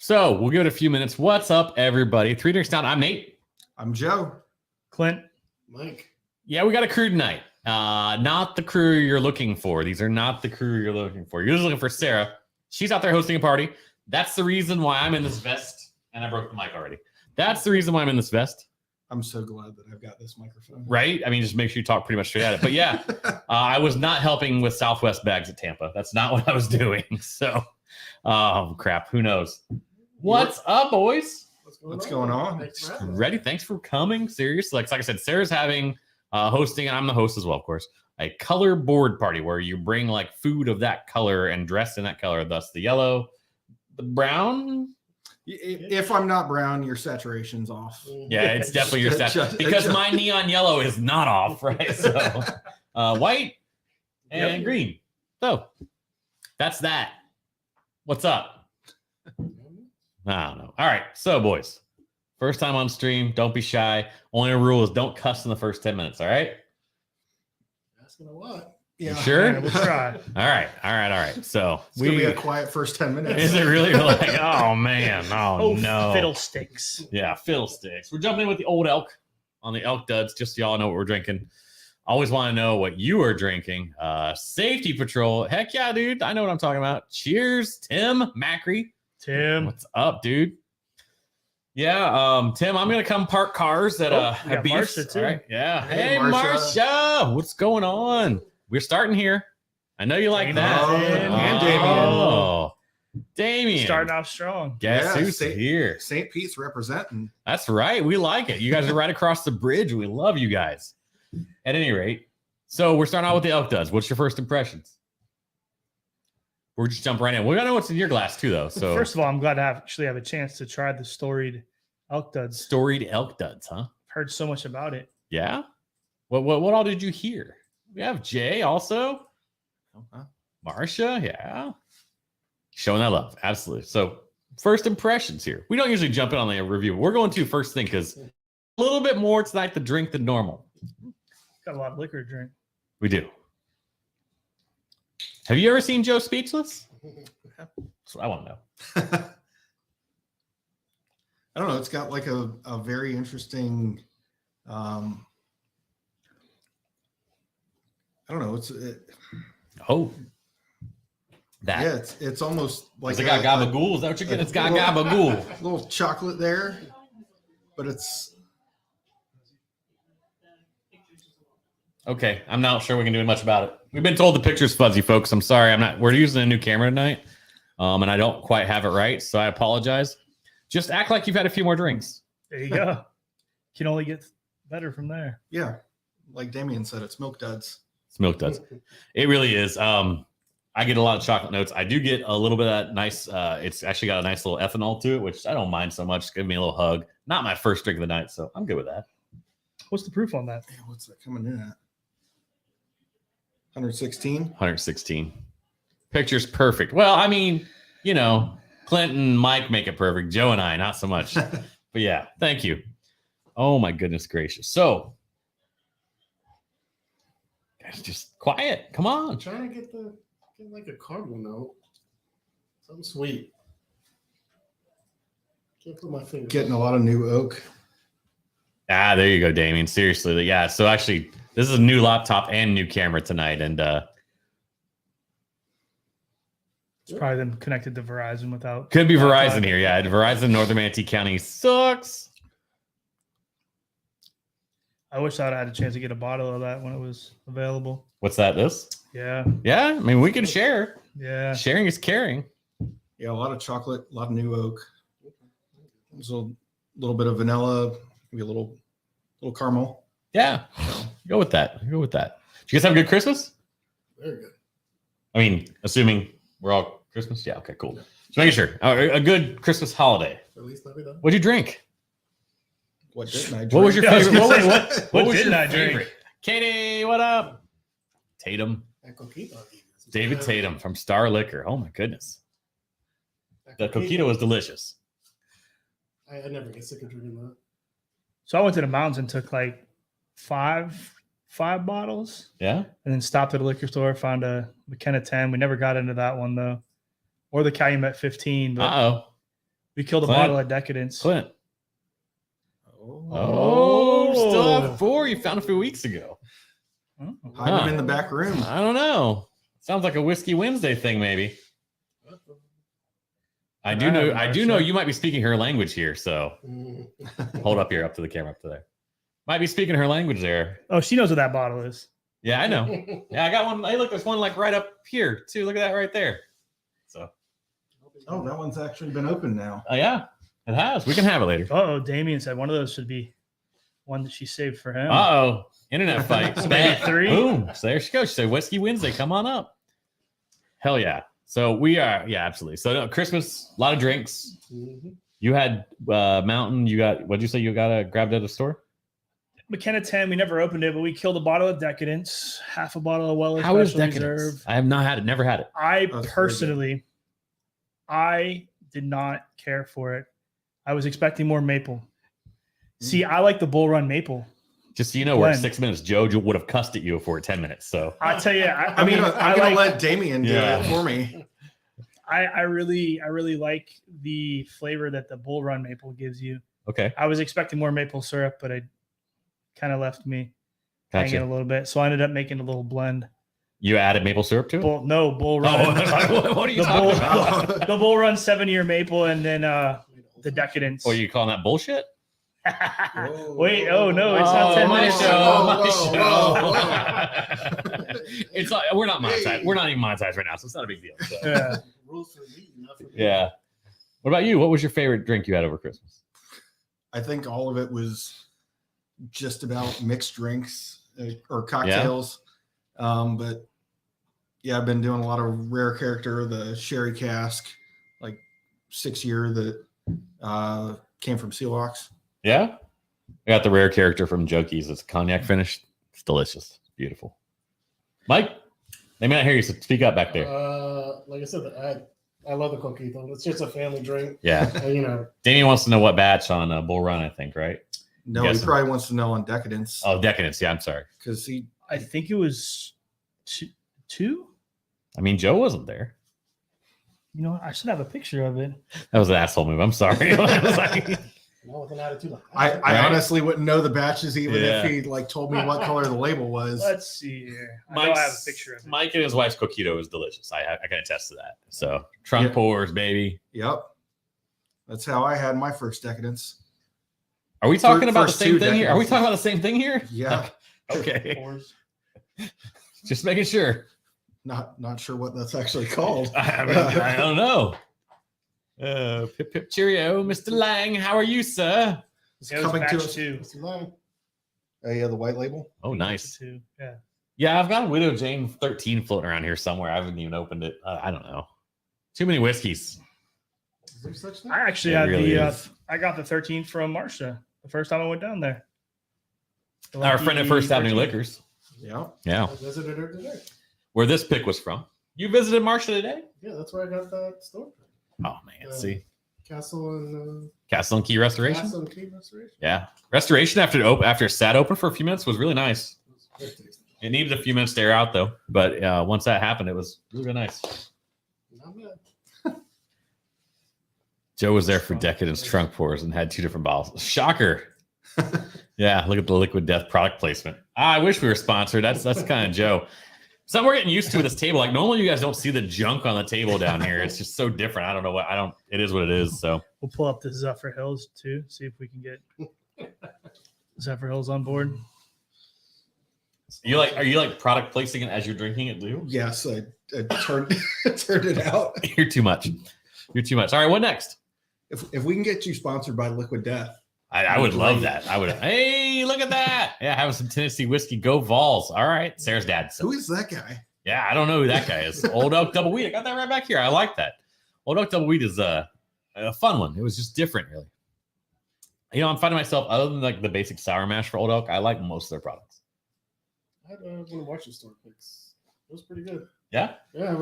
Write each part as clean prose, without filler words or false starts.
So we'll give it a few minutes. What's up, everybody? 3 Drinks Down. I'm Nate. I'm Joe. Clint. Mike. Yeah, we got a crew tonight. Not the crew you're looking for. These are not the crew you're looking for. You're just looking for Sarah. She's out there hosting a party. That's the reason why I'm in this vest. And I broke the mic already. That's the reason why I'm in this vest. I'm so glad that I've got this microphone. Right? I mean, just make sure you talk pretty much straight at it. But yeah, I was not helping with Southwest bags at Tampa. That's not what I was doing. So, crap. Who knows? What's up, boys? What's going on? Thanks for having us. Ready? Thanks for coming. Seriously, like I said, Sarah's having hosting, and I'm the host as well, of course. A color board party where you bring like food of that color and dress in that color. Thus, the yellow, the brown. If I'm not brown, your saturation's off. Yeah, it's definitely your set because my neon yellow is not off, right? So, white and green. So that's that. What's up? I don't know. All right. So, boys, first time on stream. Don't be shy. Only rule is don't cuss in the first 10 minutes. All right. Asking a lot. You sure? Yeah, we'll try. All right. So It's gonna be a quiet first 10 minutes. is it really like, oh man, oh no. Fiddlesticks. Yeah, fiddlesticks. We're jumping in with the old elk on the elk duds, just so y'all know what we're drinking. Always want to know what you are drinking. Safety Patrol. Heck yeah, dude. I know what I'm talking about. Cheers, Tim Macri. Tim. What's up, dude? Yeah, Tim, I'm gonna come park cars at we got Beefs. Marsha, too. All right. Yeah. Hey, Hey, Marsha. Marsha. What's going on? We're starting here. I know you like Hey, that. Damien. And Damien. Oh, Damien. Starting off strong. Guess Yeah, who's here? St. Pete's representing. That's right. We like it. You guys are right across the bridge. We love you guys. At any rate, so we're starting out with the elk duds. What's your first impressions? We're just jump right in. We gotta know what's in your glass too, though. So First of all, I'm glad to actually have a chance to try the storied elk duds. storied elk duds, huh? Heard so much about it. Yeah. What all did you hear? We have Jay also. Marsha, yeah. Showing that love. Absolutely. So first impressions here. We don't usually jump in on the review. We're going to first thing because a little bit more tonight to drink than normal. Got a lot of liquor to drink. We do. Have you ever seen Joe Speechless? That's what I want to know. I don't know. It's got like a very interesting. I don't know. Oh. That. Yeah, it's almost like It's got gabagool. Is that what you're getting? It's got gabagool. little chocolate there, but it's Okay, I'm not sure we can do much about it. We've been told the picture's fuzzy, folks. I'm sorry. We're using a new camera tonight, and I don't quite have it right, so I apologize. Just act like you've had a few more drinks. There you go. Can only get better from there. yeah, like Damien said, it's milk duds. It's milk duds. It really is. I get a lot of chocolate notes. I do get a little bit of that nice. It's actually got a nice little ethanol to it, which I don't mind so much. Give me a little hug. Not my first drink of the night, so I'm good with that. What's the proof on that? Yeah, what's that coming in at? 116. 116. Picture's perfect. Well, I mean, you know, Clint and Mike make it perfect. Joe and I, not so much. But yeah, thank you. Oh my goodness gracious. So, guys, just quiet. Come I'm on. trying to get like a caramel note. Something sweet. Can't put my finger. Getting a lot of new oak. Ah, there you go, Damien. Seriously. Yeah. So actually, this is a new laptop and new camera tonight. And It's probably them connected to Verizon without. could be Wi-Fi. Verizon here. Yeah. Verizon, Northern Manatee County sucks. I wish I'd had a chance to get a bottle of that when it was available. What's that? This? Yeah. Yeah. I mean, we can share. Yeah. Sharing is caring. Yeah, a lot of chocolate, a lot of new oak. There's a little bit of vanilla, maybe a little caramel. Yeah. Go with that. Go with that. Did you guys have a good Christmas? Very good. I mean, assuming we're all Christmas. Yeah. Okay, cool. Just making sure. A good Christmas holiday. At least not be done. What'd you drink? What didn't I drink? What was your Yeah, I was favorite? gonna What say, was, what was didn't your I drink? favorite? Katie, what up? Tatum. That coquito. David Tatum from Star Liquor. Oh my goodness. The coquito was delicious. I never get sick of drinking that. So I went to the mountains and took like five bottles Yeah. and then stopped at a liquor store, found a McKenna 10. We never got into that one though. Or the Calumet 15. But Uh-oh. We killed a Clint. bottle of Decadence. Clint. Oh, Still have 4. You found a few weeks ago. Oh. hide them in the back room. I don't know. Sounds like a Whiskey Wednesday thing, maybe. I do know you might be speaking her language here, so hold up here, up to the camera, up to there. Might be speaking her language there. Oh, she knows what that bottle is. Yeah, I know. Yeah, I got one. Hey, look, there's one like right up here too. Look at that right there. So. Oh, that one's actually been opened now. Oh yeah, it has. We can have it later. Oh, Damien said one of those should be one that she saved for him. Uh-oh. Internet fight. So maybe 3. Boom. So there she goes. She said Whiskey Wednesday. Come on up. Hell yeah. So we are, yeah, absolutely. So no, Christmas, a lot of drinks. You had Mountain. You got, what'd you say you got grabbed at the store? McKenna 10, we never opened it, but we killed a bottle of Decadence, half a bottle of Weller How is Special Decadence? Reserve. I have not had it. Never had it. I That's personally, I did not care for it. I was expecting more maple. See, I like the Bull Run maple. Just so you know, we're at Blend. 6 minutes. Joe would have cussed at you for 10 minutes. So I tell you, I'm mean, gonna let Damien do Yeah. it for me. I really like the flavor that the Bull Run maple gives you. okay, I was expecting more maple syrup, but it kind of left me hanging a gotcha. little bit. So I ended up making a little blend. You added maple syrup to it? Bull Oh, Run. what are you the talking Bull, about? the Bull Run 7-year maple, and then the Decadence. Oh, you calling that bullshit? Wait, oh no, it's not 10 my minutes. show, my Whoa, show. It's like, we're not monetized. We're not even monetized right now, so it's not a big deal. So. Yeah. Rules for me, not for me. Yeah. What about you? What was your favorite drink you had over Christmas? I think all of it was just about mixed drinks or cocktails. But yeah, I've been doing a lot of rare character, the sherry cask, like 6-year that came from Sealbox. Yeah. I got the rare character from Jokies. It's cognac finished. It's delicious. Beautiful. Mike, they may not hear you, so speak up back there. Like I said, I love the coquito. It's just a family drink. Yeah. Damien wants to know what batch on Bull Run, I think, right? No, Yes. he probably wants to know on Decadence Oh, Decadence. Yeah, I'm sorry. because he I think it was 2. I mean, Joe wasn't there. You know what? I should have a picture of it. That was an asshole move. I'm sorry. I was like, Not with an attitude like I that. Right. honestly wouldn't know the batches even Yeah. if he like told me what color the label was. Let's see here. I know I have a picture of it. Mike and his wife's coquito is delicious. I can attest to that. So trunk Yeah. pours, baby. Yep. That's how I had my first Decadence. Are we talking about the first same 2 thing here? Are we Decadences. talking about the same thing here? Yeah. Okay. Pours. Just making sure. Not sure what that's actually called. I don't know. Pip pip cheerio, Mr. Lang. How are you, sir? It's It was coming to batch us. 2. What's the line? Yeah, the white label. Oh, nice. 2. Yeah. Yeah, I've got a Widow Jane 13 floating around here somewhere. I haven't even opened it. I don't know. Too many whiskeys. Is there such thing? I actually It had really the is. I got the 13 from Marcia the first time I went down there. The Our friend at lucky First Avenue 13. Liquors. Yeah. Yeah. I visited her today. Where this pick was from. You visited Marcia today? Yeah, that's where I got that store. Oh, man. See? Castle and Castle and Key Restoration? Castle and Key Restoration. Yeah. Restoration after it sat open for a few minutes was really nice. It was very tasty. It needed a few minutes to air out, though. But once that happened, it was really, really nice. Not bad. Joe was there for Decadence trunk pours and had 2 different bottles. Shocker. Yeah, look at the Liquid Death product placement. I wish we were sponsored. That's kind of Joe. So we're getting used to this table. Like normally you guys don't see the junk on the table down here. It's just so different. I don't know it is what it is. So We'll pull up the Zephyr Hills too, see if we can get Zephyr Hills on board. are you like product placing it as you're drinking it, too? Yes, I turned turned it out. You're too much. You're too much. All right, what next? If we can get you sponsored by Liquid Death, I would love that. I would. Hey, look at that. Yeah, having some Tennessee whiskey. Go Vols. All right. Sarah's dad. who is that guy? Yeah, I don't know who that guy is. Old Oak Double Wheat. I got that right back here. I like that. Old Oak Double Wheat is a fun one. It was just different, really. I'm finding myself, other than like the basic sour mash for Old Oak, I like most of their products. I had one of Marcia's store picks. It was pretty good. Yeah, Yeah,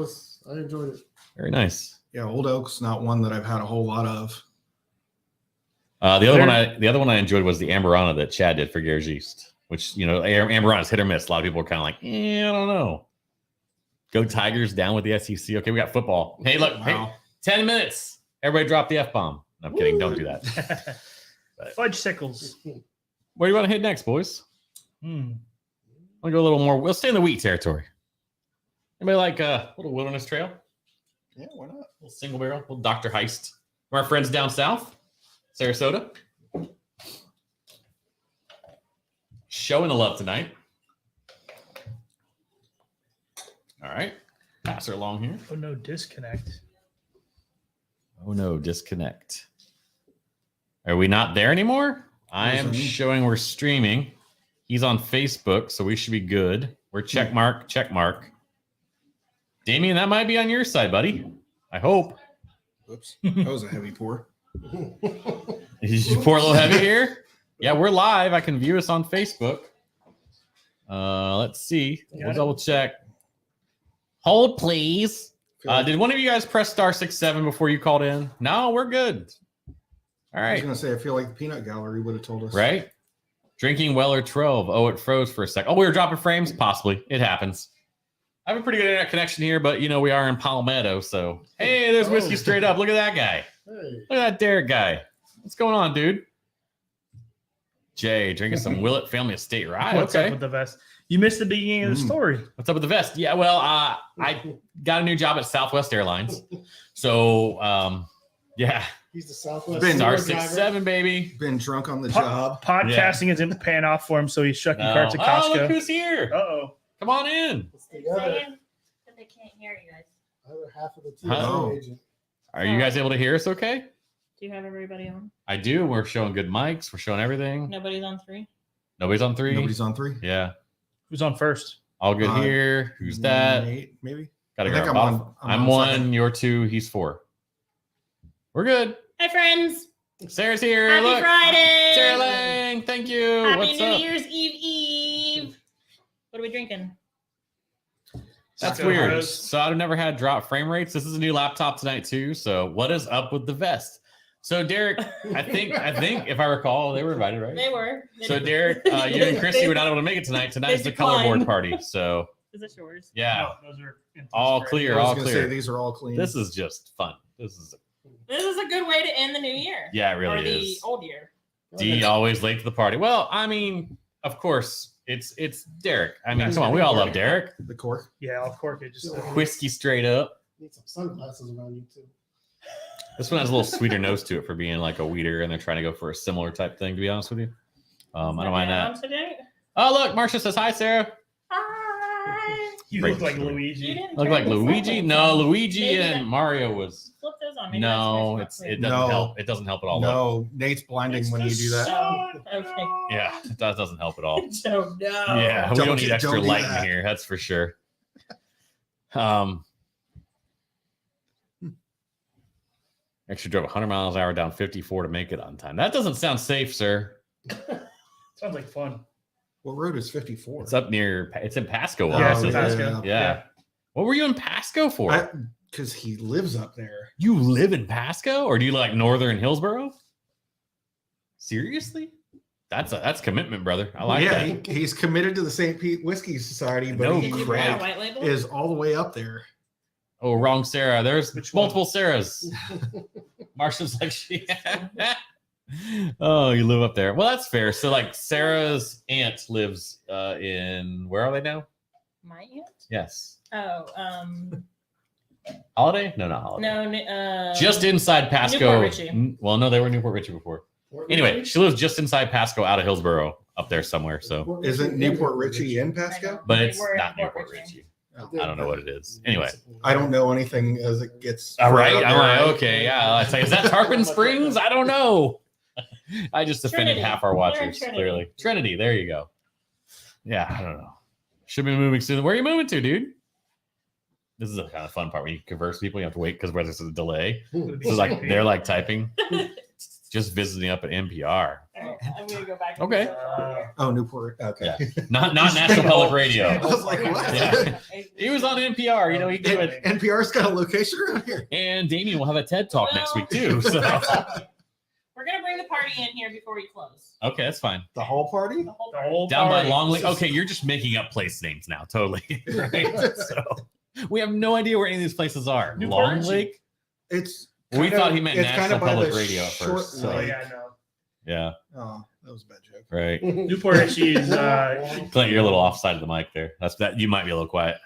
I enjoyed it. very nice. Yeah, Old Oak's not one that I've had a whole lot of. The other one I enjoyed was the Amberana that Chad did for Garage East, which Amberana is hit or miss. A lot of people are kind of like, I don't know. Go Tigers, down with the SEC. Okay, we got football. Hey, look, Wow. hey, 10 minutes. Everybody drop the F-bomb. No, I'm kidding. Don't do that. Fudge sickles. Where do you want to hit next, boys? I'll go a little more. We'll stay in the wheat territory. Anybody like a little wilderness trail? Yeah, why not? A little single barrel, little Dr. Heist. From our friends down south, Sarasota. Showing the love tonight. All right. Pass her along here. Oh, no, disconnect. Oh, no, disconnect. Are we not there anymore? I am showing we're streaming. He's on Facebook, so we should be good. We're check mark. Damien, that might be on your side, buddy. I hope. Whoops. That was a heavy pour. Did you pour a little heavy here? Yeah, we're live. I can view us on Facebook. Let's see. We'll double check. Hold, please. Did one of you guys press *67 before you called in? No, we're good. All right. I was going to say, I feel like the peanut gallery would have told us. Right? Drinking Weller 12. Oh, it froze for a sec. Oh, we were dropping frames? Possibly. It happens. I have a pretty good internet connection here, but, we are in Palmetto, so. Hey, there's Whiskey Straight Up. Look at that guy. Hey. Look at that Derek guy. What's going on, dude? Jay, drinking some Willett Family Estate Rye. What's up with the vest? You missed the beginning of the story. What's up with the vest? Yeah, well, I got a new job at Southwest Airlines. So, yeah. He's the Southwest *67, baby. Been drunk on the job. Podcasting isn't paying off for him, so he's shucking carts at Costco. Oh, look who's here. Uh-oh. Come on in. Saying that they can't hear you guys. Other half of the Oh. agent. Are you guys able to hear us okay? Do you have everybody on? I do. We're showing good mics. We're showing everything. Nobody's on 3? Nobody's on 3? Nobody's on 3. Yeah. Who's on first? All good here. Who's that? 8, maybe. Gotta I go. think I'm on 1. second. You're 2. He's 4. We're good. Hi, friends. Sarah's here. Happy Look. Friday. Sarah Lang. Thank you. Happy What's New up? Year's Eve. What are we drinking? That's Taco weird. Rose. So I've never had drop frame rates. This is a new laptop tonight too. So what is up with the vest? So Derek, I think if I recall, they were invited, right? They were. So Derek, you and Christy were not able to make it tonight. Tonight's the color board party. So Is it yours? yeah, No, those are all clear, I was all gonna clear. say these are all clean. This is just fun. This is a good way to end the new year. yeah, it really or the is. old year. D always late to the party. Well, I mean, of course, it's Derek. I mean, come on, we all love Derek. the cork. Yeah, I'll cork it. Just Whiskey Straight Up. Need some sunglasses around you too. This one has a little sweeter nose to it for being like a weeder, and they're trying to go for a similar type thing. To be honest with you, I don't mind that. Today? Oh, look, Marcia says hi, Sarah. Hi. you Great look like story. You Luigi. didn't Look turn like the Luigi. settings No, on. Luigi Maybe and that- Mario was. Flip those on. Maybe No, that's it my doesn't No. help. It doesn't help at all. No, Nate's blinding when you do that. Okay. Yeah, that doesn't help at all. So no. Yeah, we Don't don't need do- extra don't do light that. in here. That's for sure. Actually drove 100 miles an hour down 54 to make it on time. That doesn't sound safe, sir. Sounds like fun. What road is 54? It's up near. It's in Pasco. Oh, Yeah, almost, it's isn't in it? Pasco. Yeah. What were you in Pasco for? Because he lives up there. You live in Pasco, or do you like Northern Hillsboro? Seriously? That's commitment, brother. I like yeah, that. he's committed to the St. Pete Whiskey Society, but No he Did you bring a crap. white label? is all the way up there. Oh, wrong Sarah. There's Which one? multiple Sarahs. Marsha's like, oh, you live up there. Well, that's fair. So, like, Sarah's aunt lives in, where are they now? My aunt? Yes. Oh, Holiday? No, not Holiday. no. Just inside Pasco. Newport Richie. Well, no, they were Newport Richie before. Anyway, she lives just inside Pasco, out of Hillsboro, up there somewhere. So, Isn't Newport Richie in Pasco? but They it's were in not Newport Newport Richie. Richie. I don't know what it is. Anyway. I don't know anything as it gets. All right. further I'm up like, there. okay, yeah. I say, is that Tarpon Springs? I don't know. I just offended Trinity. half our They're in watchers, Trinity. clearly. Trinity, there you go. Yeah, I don't know. Should be moving soon. Where are you moving to, dude? This is a kind of fun part when you converse with people. You have to wait because where there's a delay. So like they're like typing. Just visiting up at NPR. All right, I'm gonna go back. Okay. Oh, Newport. Okay. Yeah. Not National Public Radio. I was like, what? Yeah. He was on NPR. You know, he did it. NPR's got a location around here. And Damien will have a TED Talk next week too. So We're gonna bring the party in here before we close. okay, that's fine. The whole party? The whole The party. whole Down by party. Long Lake. Okay, you're just making up place names now, totally. Right? So we have no idea where any of these places are. Newport Long Richie. Lake. It's We thought he meant it's National kinda by Public the Radio at short first. So, lake. yeah, no. yeah, Oh, that was a bad joke. right. Newport Richie is. Clint, you're a little offside of the mic there. That's that. You might be a little quiet.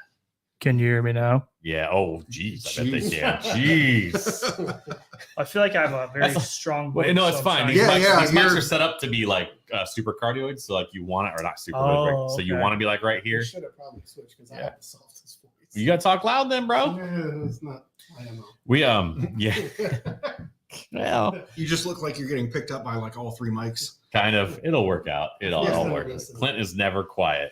Can you hear me now? Yeah. Oh, geez. I bet they Jeez. can. Jeez. I feel like I have a very That's- strong. Well, no, it's fine. These, Yeah, mics, yeah, these mics you're- are set up to be like super cardioid. So like you want it or not super. Oh, So you okay. want to be like right here. I should have probably switched because I Yeah. have the softest voice. You got to talk loud then, bro. Yeah, it's not. I don't know. We, yeah. Well, You just look like you're getting picked up by like all three mics. kind of. It'll work out. It'll Yes, all never work. listen. Clint is never quiet.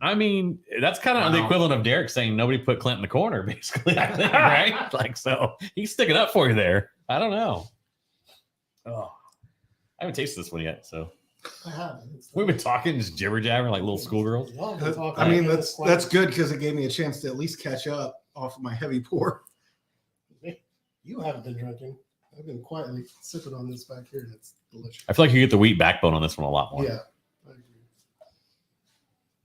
I mean, that's kind of the Wow. equivalent of Derek saying nobody put Clint in the corner, basically. I think, right? Like, so he's sticking up for you there. I don't know. Oh, I haven't tasted this one yet. So I haven't. It's we've been talking, just jibber jabbering like little schoolgirls. Y'all been talking I mean, like that's good because it gave me a chance to at least catch up off of my heavy pour. You haven't been drinking. I've been quietly sipping on this back here, and it's delicious. I feel like you get the wheat backbone on this one a lot more. Yeah. I agree.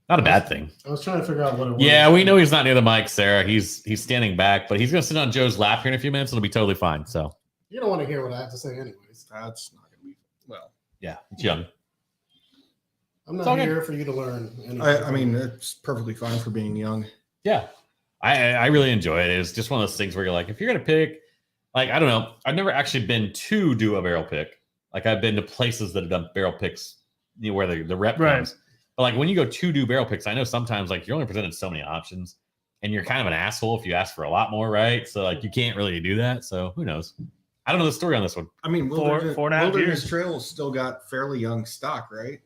Not a bad thing. I was trying to figure out what it was. Yeah, we know he's not near the mic, Sarah. He's standing back, but he's going to sit on Joe's lap here in a few minutes. It'll be totally fine. So, You don't want to hear what I have to say, anyways. That's not going to be well. yeah, it's young. I'm It's not okay. here for you to learn. anything. I mean, it's perfectly fine for being young. Yeah, I really enjoy it. It's just one of those things where you're like, if you're gonna pick, like, I don't know, I've never actually been to do a barrel pick. Like I've been to places that have done barrel picks, you know, where the rep Right. comes. But like when you go to do barrel picks, I know sometimes like you're only presented so many options, and you're kind of an asshole if you ask for a lot more, right? So like you can't really do that. So who knows? I don't know the story on this one. I mean, Four and a half Wilderness years. Trail's still got fairly young stock, right?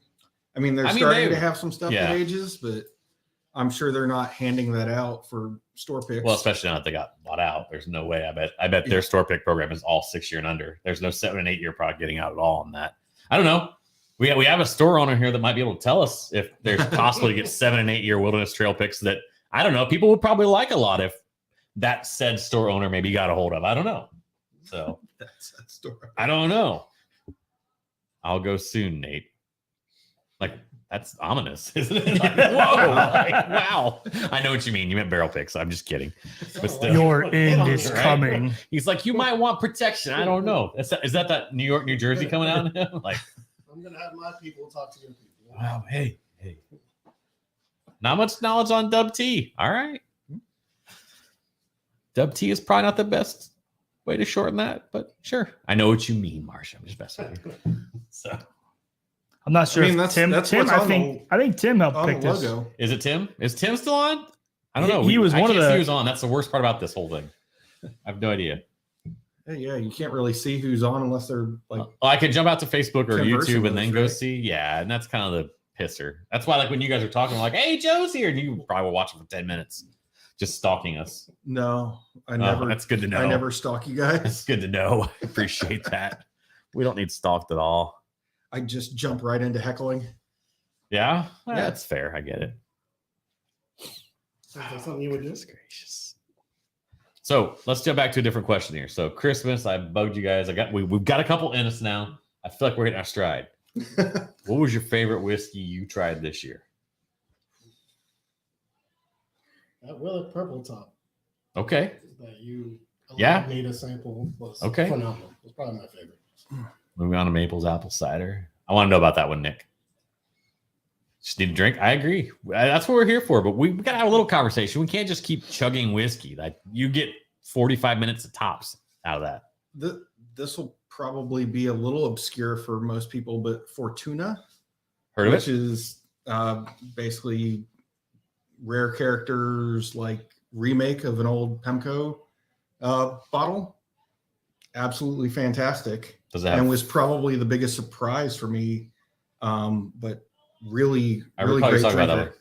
I mean, they're I mean, starting they- to have some stuff yeah. that ages, but I'm sure they're not handing that out for store picks. Well, especially now that they got bought out. There's no way. I bet their store pick program is all 6 year and under. There's no 7 and 8 year product getting out at all on that. I don't know. We have a store owner here that might be able to tell us if there's possible to get 7 and 8 year Wilderness Trail picks that I don't know. People would probably like a lot if that said store owner maybe got a hold of. I don't know. So that's that store. I don't know. I'll go soon, Nate. Like that's ominous, isn't it? Like, whoa! Like, wow. I know what you mean. You meant barrel picks. I'm just kidding. But still. Your end is Right. coming. He's like, you might want protection. I don't know. Is that New York, New Jersey coming out? Like, I'm going to have my people talk to your people. wow, hey. Not much knowledge on Dub T. All right. Dub T is probably not the best way to shorten that, but sure. I know what you mean, Marsha. I'm just messing with you. So, I'm not sure I mean, if Tim. that's Tim, what's I on think Tim helped On pick the this. logo. is it Tim? Is Tim still on? I don't know. He was I one of can't see the- who's on. That's the worst part about this whole thing. I have no idea. Hey, yeah, you can't really see who's on unless they're like. I could jump out to Facebook or Conversing YouTube and then with, go right? see. Yeah, and that's kind of the pisser. That's why, like, when you guys are talking, like, "Hey, Joe's here," and you probably were watching for 10 minutes, just stalking us. No, I Oh, never. that's good to know. I never stalk you guys. That's good to know. I appreciate that. We don't need stalked at all. I just jump right into heckling. Yeah, well, Yeah. that's fair. I get it. Is that something you would do? Goodness gracious. So let's jump back to a different question here. So Christmas, I bugged you guys. We've got a couple in us now. I feel like we're hitting our stride. What was your favorite whiskey you tried this year? That Willett Purple Top Okay. that you allowed Yeah. me to sample was Okay. phenomenal. It was probably my favorite. Moving on to Maple's apple cider. I want to know about that one, Nick. Just need a drink. I agree. That's what we're here for. But we got to have a little conversation. We can't just keep chugging whiskey. Like you get 45 minutes of tops out of that. This will probably be a little obscure for most people, but Fortuna, Heard of which it? is basically rare characters like remake of an old Pemco bottle. Absolutely fantastic. Does it have? And was probably the biggest surprise for me. But really, I really recall you great talking about that drinker. one.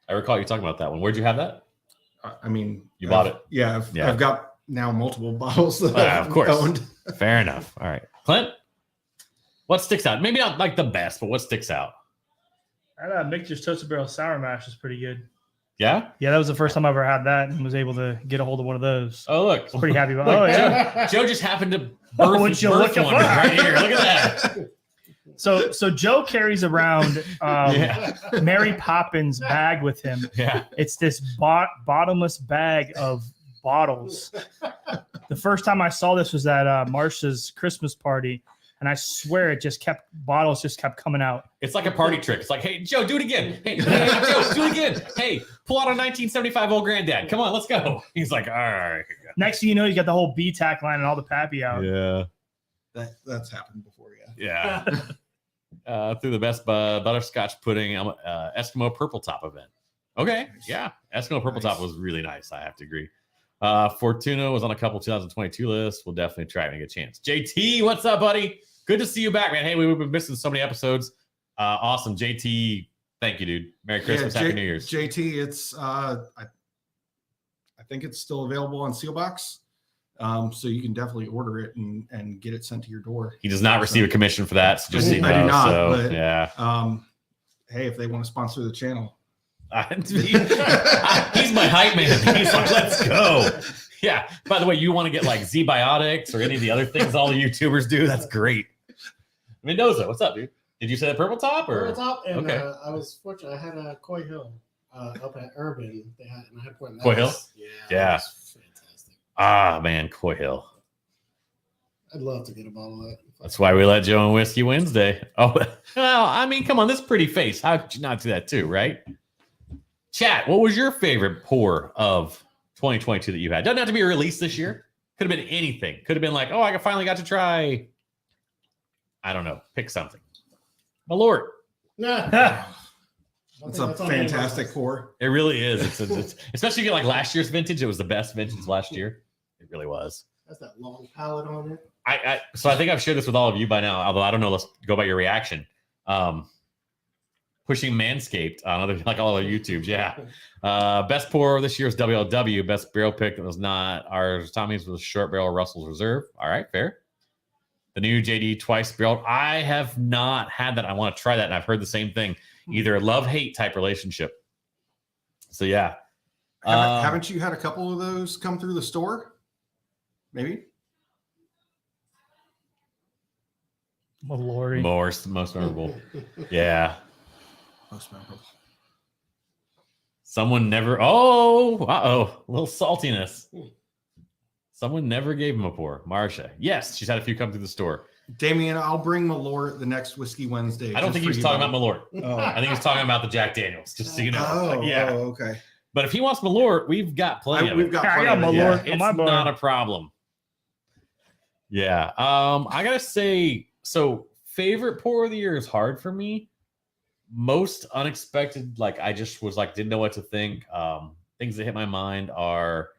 I recall you talking about that one. Where'd you have that? I mean, You bought I've- it? Yeah, Yeah. I've got now multiple bottles that Of I've course. owned. Fair enough. All right. Clint, what sticks out? Maybe not like the best, but what sticks out? That Michter's Toasted Barrel Sour Mash is pretty good. Yeah? Yeah, that was the first time I ever had that and was able to get a hold of one of those. Oh, look. Pretty happy about. Look, Oh yeah. Joe just happened to Oh, birth, would you birth look at one that? right here. Look at that. So Joe carries around Yeah. Mary Poppins bag with him. Yeah. It's this bottomless bag of bottles. The first time I saw this was at Marsha's Christmas party, and I swear bottles just kept coming out. It's like a party trick. It's like, hey, Joe, do it again. Hey, Joe, do it again. Hey, pull out a 1975 old granddad. Come on, let's go. He's like, all right. Next thing you know, you got the whole B-tack line and all the Pappy out. Yeah. That's happened before, yeah. Yeah. Through the best butterscotch pudding Eskimo Purple Top event. Okay. Yeah. Eskimo Purple Top was really nice. I have to agree. Fortuna was on a couple 2022 lists. We'll definitely try and get a chance. JT, what's up, buddy? Good to see you back, man. Hey, we've been missing so many episodes. Awesome. JT, thank you, dude. Merry Christmas. Happy New Year's. JT, it's I think it's still available on Sealbox. So you can definitely order it and get it sent to your door. He does not receive a commission for that. So just so you know. I do not, so, but yeah. Hey, if they want to sponsor the channel. He's my hype man. He's like, let's go. Yeah. By the way, you want to get like Z-Biotics or any of the other things all the YouTubers do? That's great. Mendoza, what's up, dude? Did you say the purple top or? Purple top, and okay. I was fortunate. I had a Coy Hill up at Urban. They had, and I had one. Coy Hill? Yeah. Fantastic. Ah, man, Coy Hill. I'd love to get a bottle of that. That's why we let Joe on Whiskey Wednesday. Oh, well, I mean, come on, this pretty face. How could you not do that too, right? Chat, what was your favorite pour of 2022 that you had? Doesn't have to be a release this year. Could have been anything. Could have been like, oh, I finally got to try, I don't know, pick something. Malort. Nah. It's a fantastic pour. It really is. It's especially if you get like last year's vintage. It was the best vintage last year. It really was. That's that long palate on it. So I think I've shared this with all of you by now, although I don't know. Let's go by your reaction. Pushing Manscaped on other like all other YouTubes. Yeah. Best pour this year is WLW. Best barrel pick that was not ours. Tommy's was short barrel Russell's Reserve. All right, fair. The new JD twice barreled. I have not had that. I want to try that, and I've heard the same thing. Either a love-hate type relationship. So yeah. Haven't you had a couple of those come through the store? Maybe. Mallory. Most memorable. Yeah. Most memorable. Someone never. Oh, a little saltiness. Someone never gave him a pour. Marsha. Yes, she's had a few come through the store. Damien, I'll bring Malort the next Whiskey Wednesday. I don't think he was talking about Malort. Oh. I think he's talking about the Jack Daniels, just so you know. Yeah. Oh, okay. But if he wants Malort, we've got plenty of it. We've got I plenty got of it. Malort. Yeah, on my it's bar. not a problem. Yeah. I gotta say, so favorite pour of the year is hard for me. Most unexpected, like I just was like, didn't know what to think. Things that hit my mind are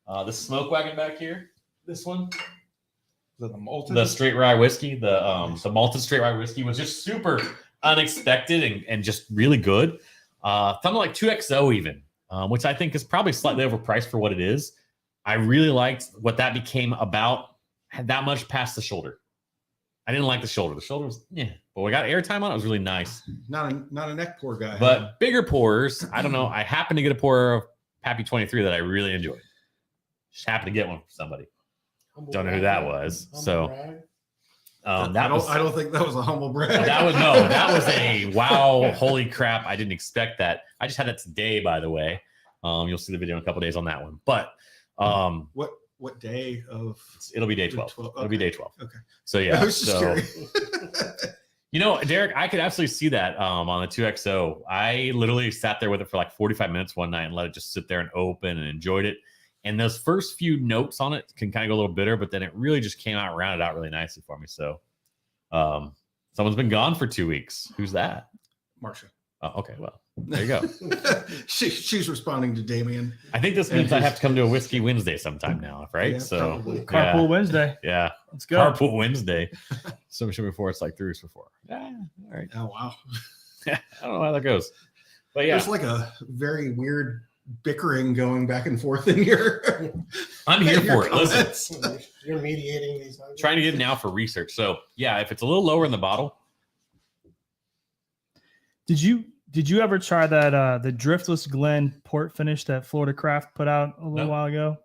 the smoke wagon back here. This one. The malted? The straight rye whiskey, the malted straight rye whiskey was just super unexpected and just really good. Something like 2XO even, which I think is probably slightly overpriced for what it is. I really liked what that became about. Had that much past the shoulder. I didn't like the shoulder. The shoulder was, but we got airtime on it. It was really nice. Not a neck pour guy. But bigger pours, I don't know. I happened to get a pour of Pappy 23 that I really enjoyed. Just happened to get one for somebody. Don't know who that was. So I don't think that was a humble brag. That was a wow, holy crap. I didn't expect that. I just had it today, by the way. You'll see the video in a couple of days on that one. But what day of it'll be day 12. Okay. It'll be day 12. Okay. So yeah. I was just curious. Derek, I could absolutely see that on the 2XO. I literally sat there with it for like 45 minutes one night and let it just sit there and open and enjoyed it. And those first few notes on it can kind of go a little bitter, but then it really just came out, rounded out really nicely for me. So someone's been gone for 2 weeks. Who's that? Marsha. Oh, okay. Well, there you go. She's responding to Damien. I think this means I have to come to a Whiskey Wednesday sometime now, right? Yeah, so probably. Carpool Wednesday. Yeah. Let's go. Carpool Wednesday. So before it's like 3 weeks before. Yeah. All right. Oh, wow. I don't know how that goes. But yeah. There's like a very weird bickering going back and forth in your I'm here for it. comments. Listen, You're mediating these. trying to get it now for research. So yeah, if it's a little lower in the bottle. Did you ever try that the Driftless Glen port finish that Florida Craft put out a little while ago?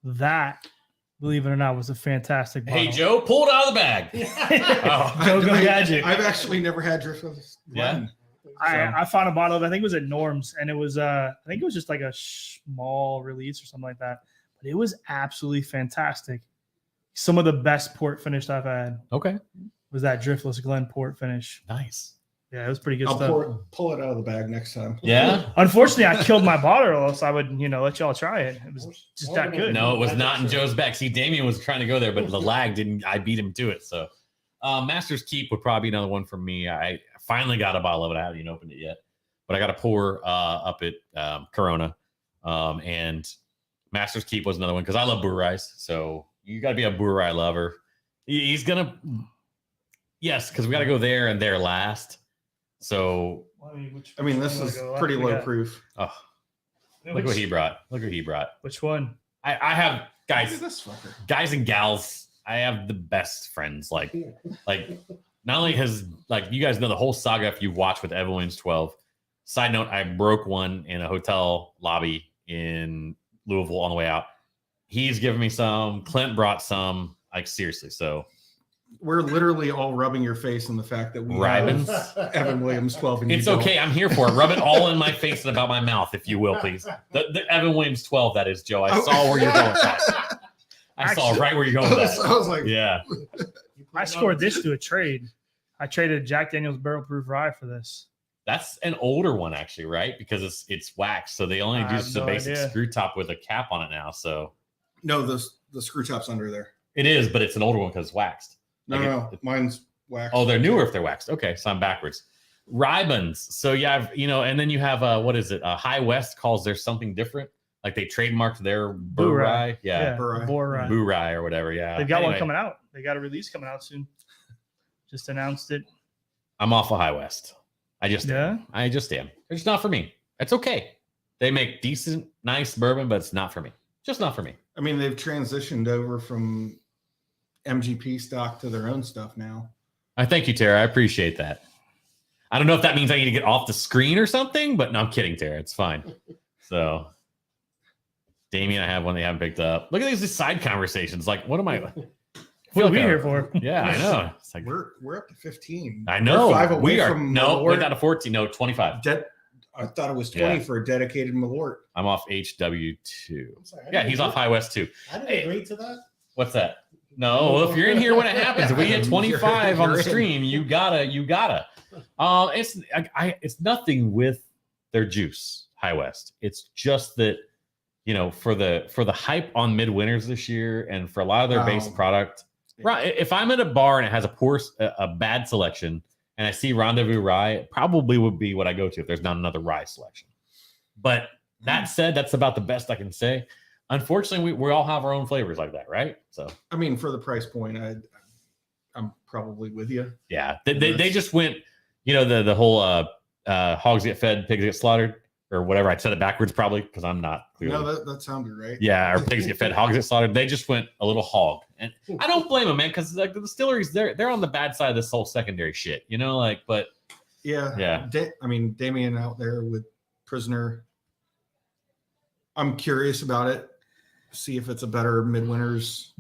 That, believe it or not, was a fantastic bottle. Hey Joe, pull it out of the bag. Joe Go Gadget. I've actually never had Driftless Glen. I found a bottle of, I think it was at Norm's, and it was I think it was just like a small release or something like that. but it was absolutely fantastic. Some of the best port finish I've had Okay. was that Driftless Glen port finish. Nice. Yeah, it was pretty good I'll stuff. pull it out of the bag next time. Yeah. Unfortunately, I killed my bottle, or else I would, let y'all try it. It was just that good. No, it was not in Joe's bag. See, Damien was trying to go there, but the lag didn't. I beat him to it. So, Master's Keep would probably be another one for me. I finally got a bottle of it. I haven't even opened it yet, but I got a pour up at Corona, and Master's Keep was another one because I love Burais. So you got to be a Burais lover. He's gonna, yes, because we got to go there and there last. So, I mean, this is pretty low proof. Oh, look what he brought. Look what he brought. Which one? I have guys. Look at this fucker. Guys and gals. I have the best friends. Like not only has you guys know the whole saga if you watch with Evan Williams 12. Side note: I broke one in a hotel lobby in Louisville on the way out. He's given me some. Clint brought some. Like seriously, so. We're literally all rubbing your face in the fact that we Ribens. have Evan Williams 12. And It's okay. I'm here for it. Rub it all in my face and about my mouth, if you will, please. The Evan Williams 12, that is, Joe. I saw where you're going with that. I saw right where you're going with that. I was like, yeah. I scored this to a trade. I traded Jack Daniel's Barrel Proof Rye for this. That's an older one, actually, right? Because it's wax, so they only do just a basic screw top with a cap on it now. So no, the screw top's under there. It is, but it's an older one because it's waxed. No, mine's waxed. Oh, they're newer if they're waxed. Okay, so I'm backwards. Ribens. So yeah, and then you have what is it? High West calls there something different. Like they trademarked their Burai. Yeah. Burai or whatever. Yeah. They've got one coming out. They got a release coming out soon. Just announced it. I'm off of High West. I just am. It's not for me. It's okay. They make decent, nice bourbon, but it's not for me. Just not for me. I mean, they've transitioned over from MGP stock to their own stuff now. I thank you, Tara. I appreciate that. I don't know if that means I need to get off the screen or something, but no, I'm kidding, Tara. It's fine. So, Damien, I have one they haven't picked up. Look at these side conversations. Like, what am I? What are we here for? Yeah, I know. It's like we're up to 15. I know. We're 5 away we are. From no, Malort. we're down to 14. No, 25. I thought it was 20 for a dedicated Malort. I'm off HW2. Yeah, he's off High West too. I didn't agree to that. What's that? No, well, if you're in here when it happens, if we get 25 on the stream, you gotta. It's nothing with their juice, High West. It's just that, for the hype on midwinters this year, and for a lot of their base product, right? If I'm at a bar and it has a bad selection, and I see Rendezvous Rye, it probably would be what I go to if there's not another rye selection. But that said, that's about the best I can say. Unfortunately, we all have our own flavors like that, right? So, I mean, for the price point, I'm probably with you. Yeah, they just went, the whole hogs get fed, pigs get slaughtered, or whatever. I said it backwards probably because I'm not clearly. No, that sounded right. Yeah, or pigs get fed, hogs get slaughtered. They just went a little hog, and I don't blame them, man, because like the distilleries, they're on the bad side of this whole secondary shit, But yeah. I mean, Damien out there with Prisoner. I'm curious about it. See if it's a better midwinters.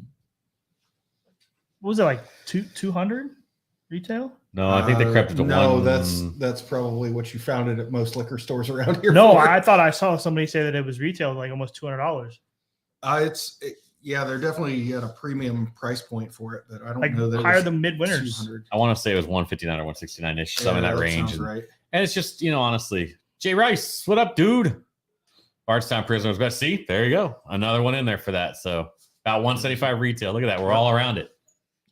What was it, like 200 retail? No, I think they crept it to one. That's probably what you found it at most liquor stores around here. No, I thought I saw somebody say that it was retail like almost $200. They're definitely at a premium price point for it, but I don't like know that higher than midwinters. I want to say it was 159 or 169 ish, something in that range. Right. And it's just, honestly, Jay Rice, what up, dude? Bardstown Prisoners best. See, there you go. Another one in there for that. So about 175 retail. Look at that. We're all around it.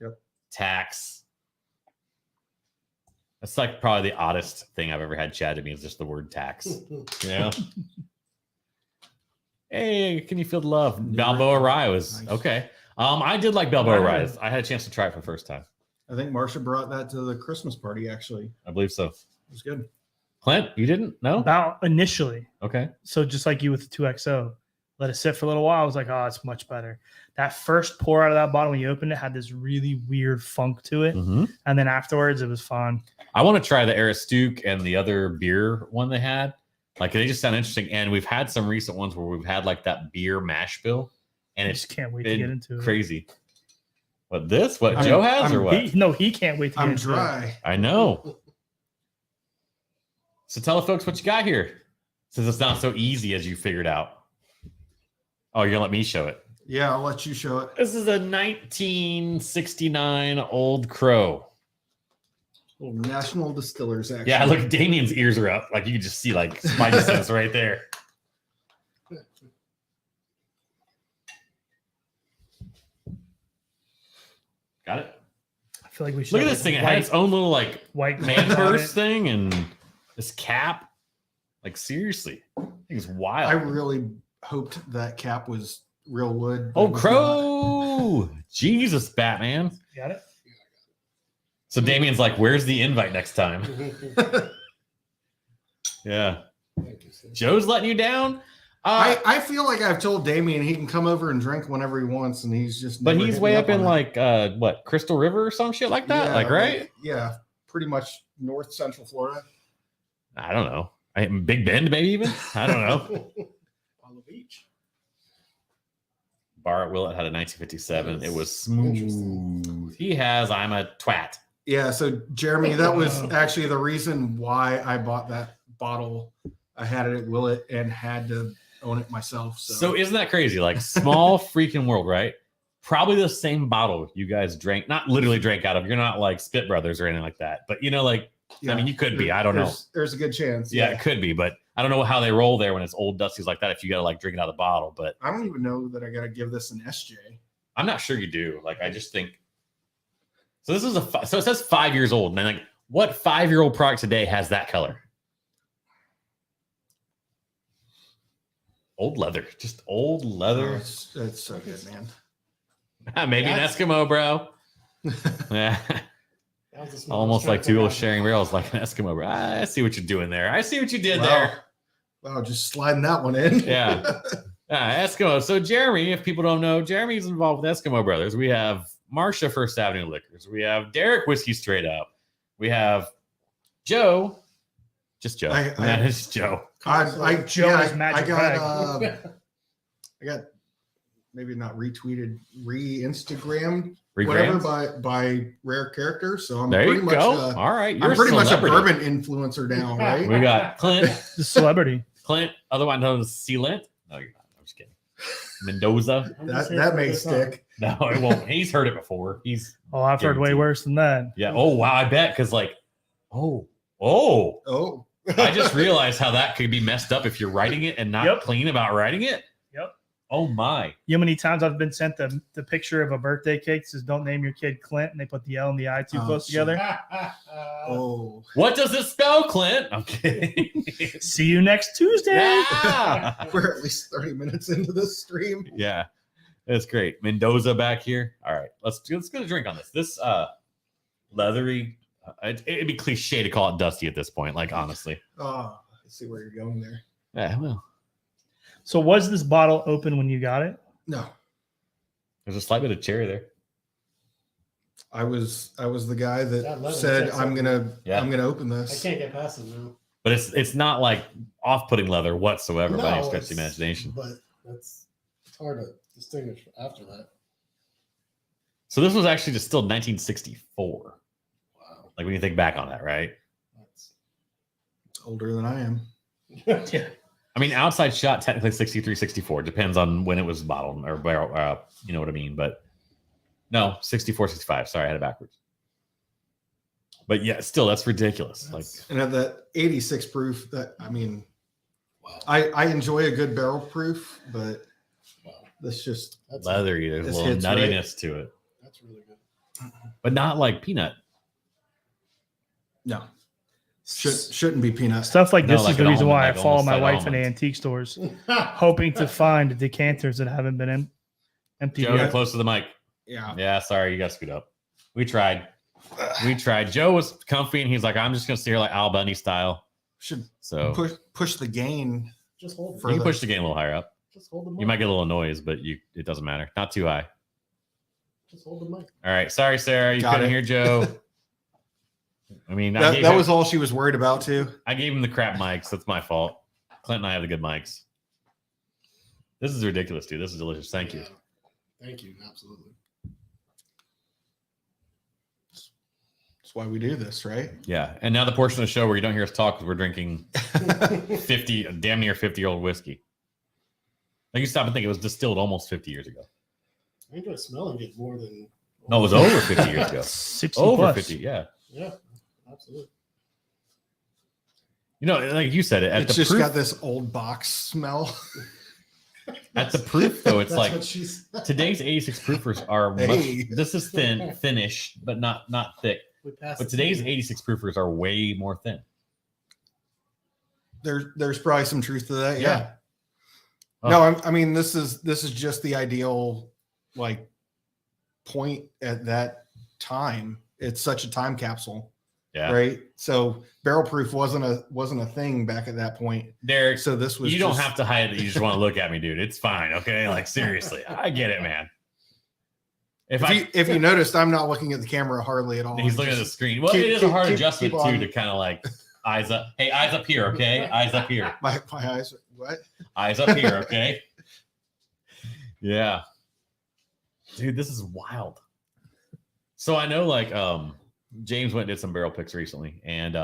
Yep. Tax. That's like probably the oddest thing I've ever had chat to me is just the word tax. Hey, can you feel the love? Balboa Rye was nice. Okay. I did like Balboa Rye. I had a chance to try it for the first time. I think Marsha brought that to the Christmas party, actually. I believe so. It was good. Clint, you didn't? No? About initially. Okay. So just like you with the 2XO, let it sit for a little while. I was like, oh, it's much better. That first pour out of that bottle when you opened it had this really weird funk to it. Mm-hmm. And then afterwards, it was fun. I want to try the Aristook and the other beer one they had. Like, they just sound interesting. And we've had some recent ones where we've had like that beer mash bill. And I just can't wait to get into it. Crazy. What, this? What Joe has or what? He can't wait to get into it. I'm dry. I know. So tell the folks what you got here, since it's not so easy as you figured out. Oh, you're gonna let me show it. Yeah, I'll let you show it. This is a 1969 Old Crow. Little National Distillers, actually. Yeah, look, Damien's ears are up. Like you can just see like spidey sense right there. Got it. I feel like we should Look at have, this thing. It white, had its own little like white man on burst it. thing and this cap. Like seriously, I think it's wild. I really hoped that cap was real wood. but Oh, it was Crow! Jesus, Batman. Got it? So Damien's like, "Where's the invite next time?" Yeah, Thank you, sir. Joe's letting you down. I feel like I've told Damien he can come over and drink whenever he wants, and he's just. But never he's hit way me up in on like what Crystal River or some shit like that. Yeah, like right? Yeah, pretty much north central Florida. I don't know. Big Bend, maybe even. I don't know. Palm Beach. Bar at Willett had a 1957. It was Interesting. smooth. He has. I'm a twat. Yeah, so Jeremy, that was actually the reason why I bought that bottle. I had it at Willet and had to own it myself. So isn't that crazy? Like small freaking world, right? Probably the same bottle you guys drank, not literally drank out of. You're not like Spit Brothers or anything like that. But you know, like yeah, I mean, you could be. I don't know. There's a good chance. Yeah, it could be, but I don't know how they roll there when it's old dusties like that. If you got to like drink it out of the bottle, but I don't even know that I got to give this an SJ. I'm not sure you do. Like, I just think. So this is so it says 5 years old, and I'm like, what 5-year-old product today has that color? Old leather, just old Oh, leather. it's so good, man. Maybe an Eskimo, bro. Yeah. That was the smallest Almost like drink two I little got. sharing barrels, like an Eskimo. Bro. I see what you're doing there. I see what you did there. Wow, just sliding that one in. Yeah. Eskimo. So Jeremy, if people don't know, Jeremy's involved with Eskimo Brothers. We have Marsha First Avenue Liquors. We have Derek Whiskey Straight Up. We have Joe. Just Joe. It's Joe. Joe is magic I got maybe not retweeted, re-Instagrammed, whatever by Rare Character. So I'm There pretty you much go. All right. You're I'm pretty much a celebrity. bourbon influencer now, right? We got Clint. The celebrity. Clint, otherwise known as Sealant. No, you're not. I'm just kidding. Mendoza. I'm just here that for may this stick. No, it won't. He's heard it before. He's Oh, I've heard way Guaranteed. worse than that. yeah. Oh wow, I bet because like, oh, Oh, I just realized how that could be messed up if you're writing it and not Yep. clean about writing it. Yep. Oh my. You know how many times I've been sent the picture of a birthday cake that says don't name your kid Clint and they put the L and the I too Oh, close shit. together? oh. What does it spell, Clint? Okay. See you next Tuesday. Yeah. We're at least 30 minutes into this stream. Yeah. That's great. Mendoza back here. All right. Let's get a drink on this. This leathery. It'd be cliche to call it dusty at this point, like honestly. Oh, I see where you're going there. Yeah, well. So was this bottle open when you got it? No, There's a slight bit of cherry there. I was the guy That that leather said takes I'm gonna Yeah. open I this. can't get past it now. But it's not like off-putting leather whatsoever by any No, stretch of the it's- imagination. But it's hard to distinguish after that. So this was actually distilled 1964. Wow. Like when you think back on that, right? That's It's older than I am. Yeah. I mean, outside shot technically 63, 64. Depends on when it was bottled or barrel. You know what I mean? But no, 64, 65. Sorry, I had it backwards. But yeah, still, that's ridiculous. That's- And at that 86 proof, that I mean, wow. I enjoy a good barrel proof, but Wow. this just Like That's leathery. There's a This little hits, right? nuttiness to it, That's really good. but not like peanut. no shouldn't be peanut. Stuff like No, this like is the an reason why I almond, like follow almost my like wife in almonds. antique stores, hoping to find decanters that haven't been emptied Joe, get yet. close to the mic. Yeah, Yeah, sorry, you got to scoot up. We tried. Joe was comfy, and he's like, "I'm just gonna sit here like Al Bundy style." should So push the gain. Just hold For you it. can push the game a little higher up. Just hold the mic. You might get a little noise, but it doesn't matter. Not too high. Just hold the mic. All right. Sorry, Sarah. You Got couldn't it. hear Joe. I mean, That was all she was worried about too. I gave him the crap mics. That's my fault. Clint and I have the good mics. This is ridiculous, dude. This is delicious. Thank you. Yeah. Thank you. Absolutely. That's why we do this, right? Yeah. And now the portion of the show where you don't hear us talk because we're drinking 50, damn near 50-year-old whiskey. I used to stop and think it was distilled almost 50 years ago. I enjoy smelling it more than. No, it was over 50 years ago. 60 Over plus. 50, yeah. Yeah, absolutely. You know, like you said, It's just got this old box smell. At the proof, though, it's That's like what she's. today's 86 proofers are Hey. much. This is thinnish, but not thick. We passed But it. today's 86 proofers are way more thin. There's probably some truth to that. Yeah. Yeah. Oh. No, I mean this is just the ideal like point at that time. It's such a time capsule, Yeah. right? So barrel proof wasn't a thing back at that point. Derek, So this was you don't have to hide it. You just want to look at me, dude. It's fine. Okay. Like, seriously. I get it, man. If you noticed, I'm not looking at the camera hardly at all. He's I'm looking at the just- screen. Well, keep- it is a hard keep- adjustment, keep too, on. to kind of like eyes up. Hey, eyes up here. Okay. Eyes up here. my eyes. What? Eyes up here. Okay. Yeah. Dude, this is wild. So I know like James went and did some barrel picks recently, and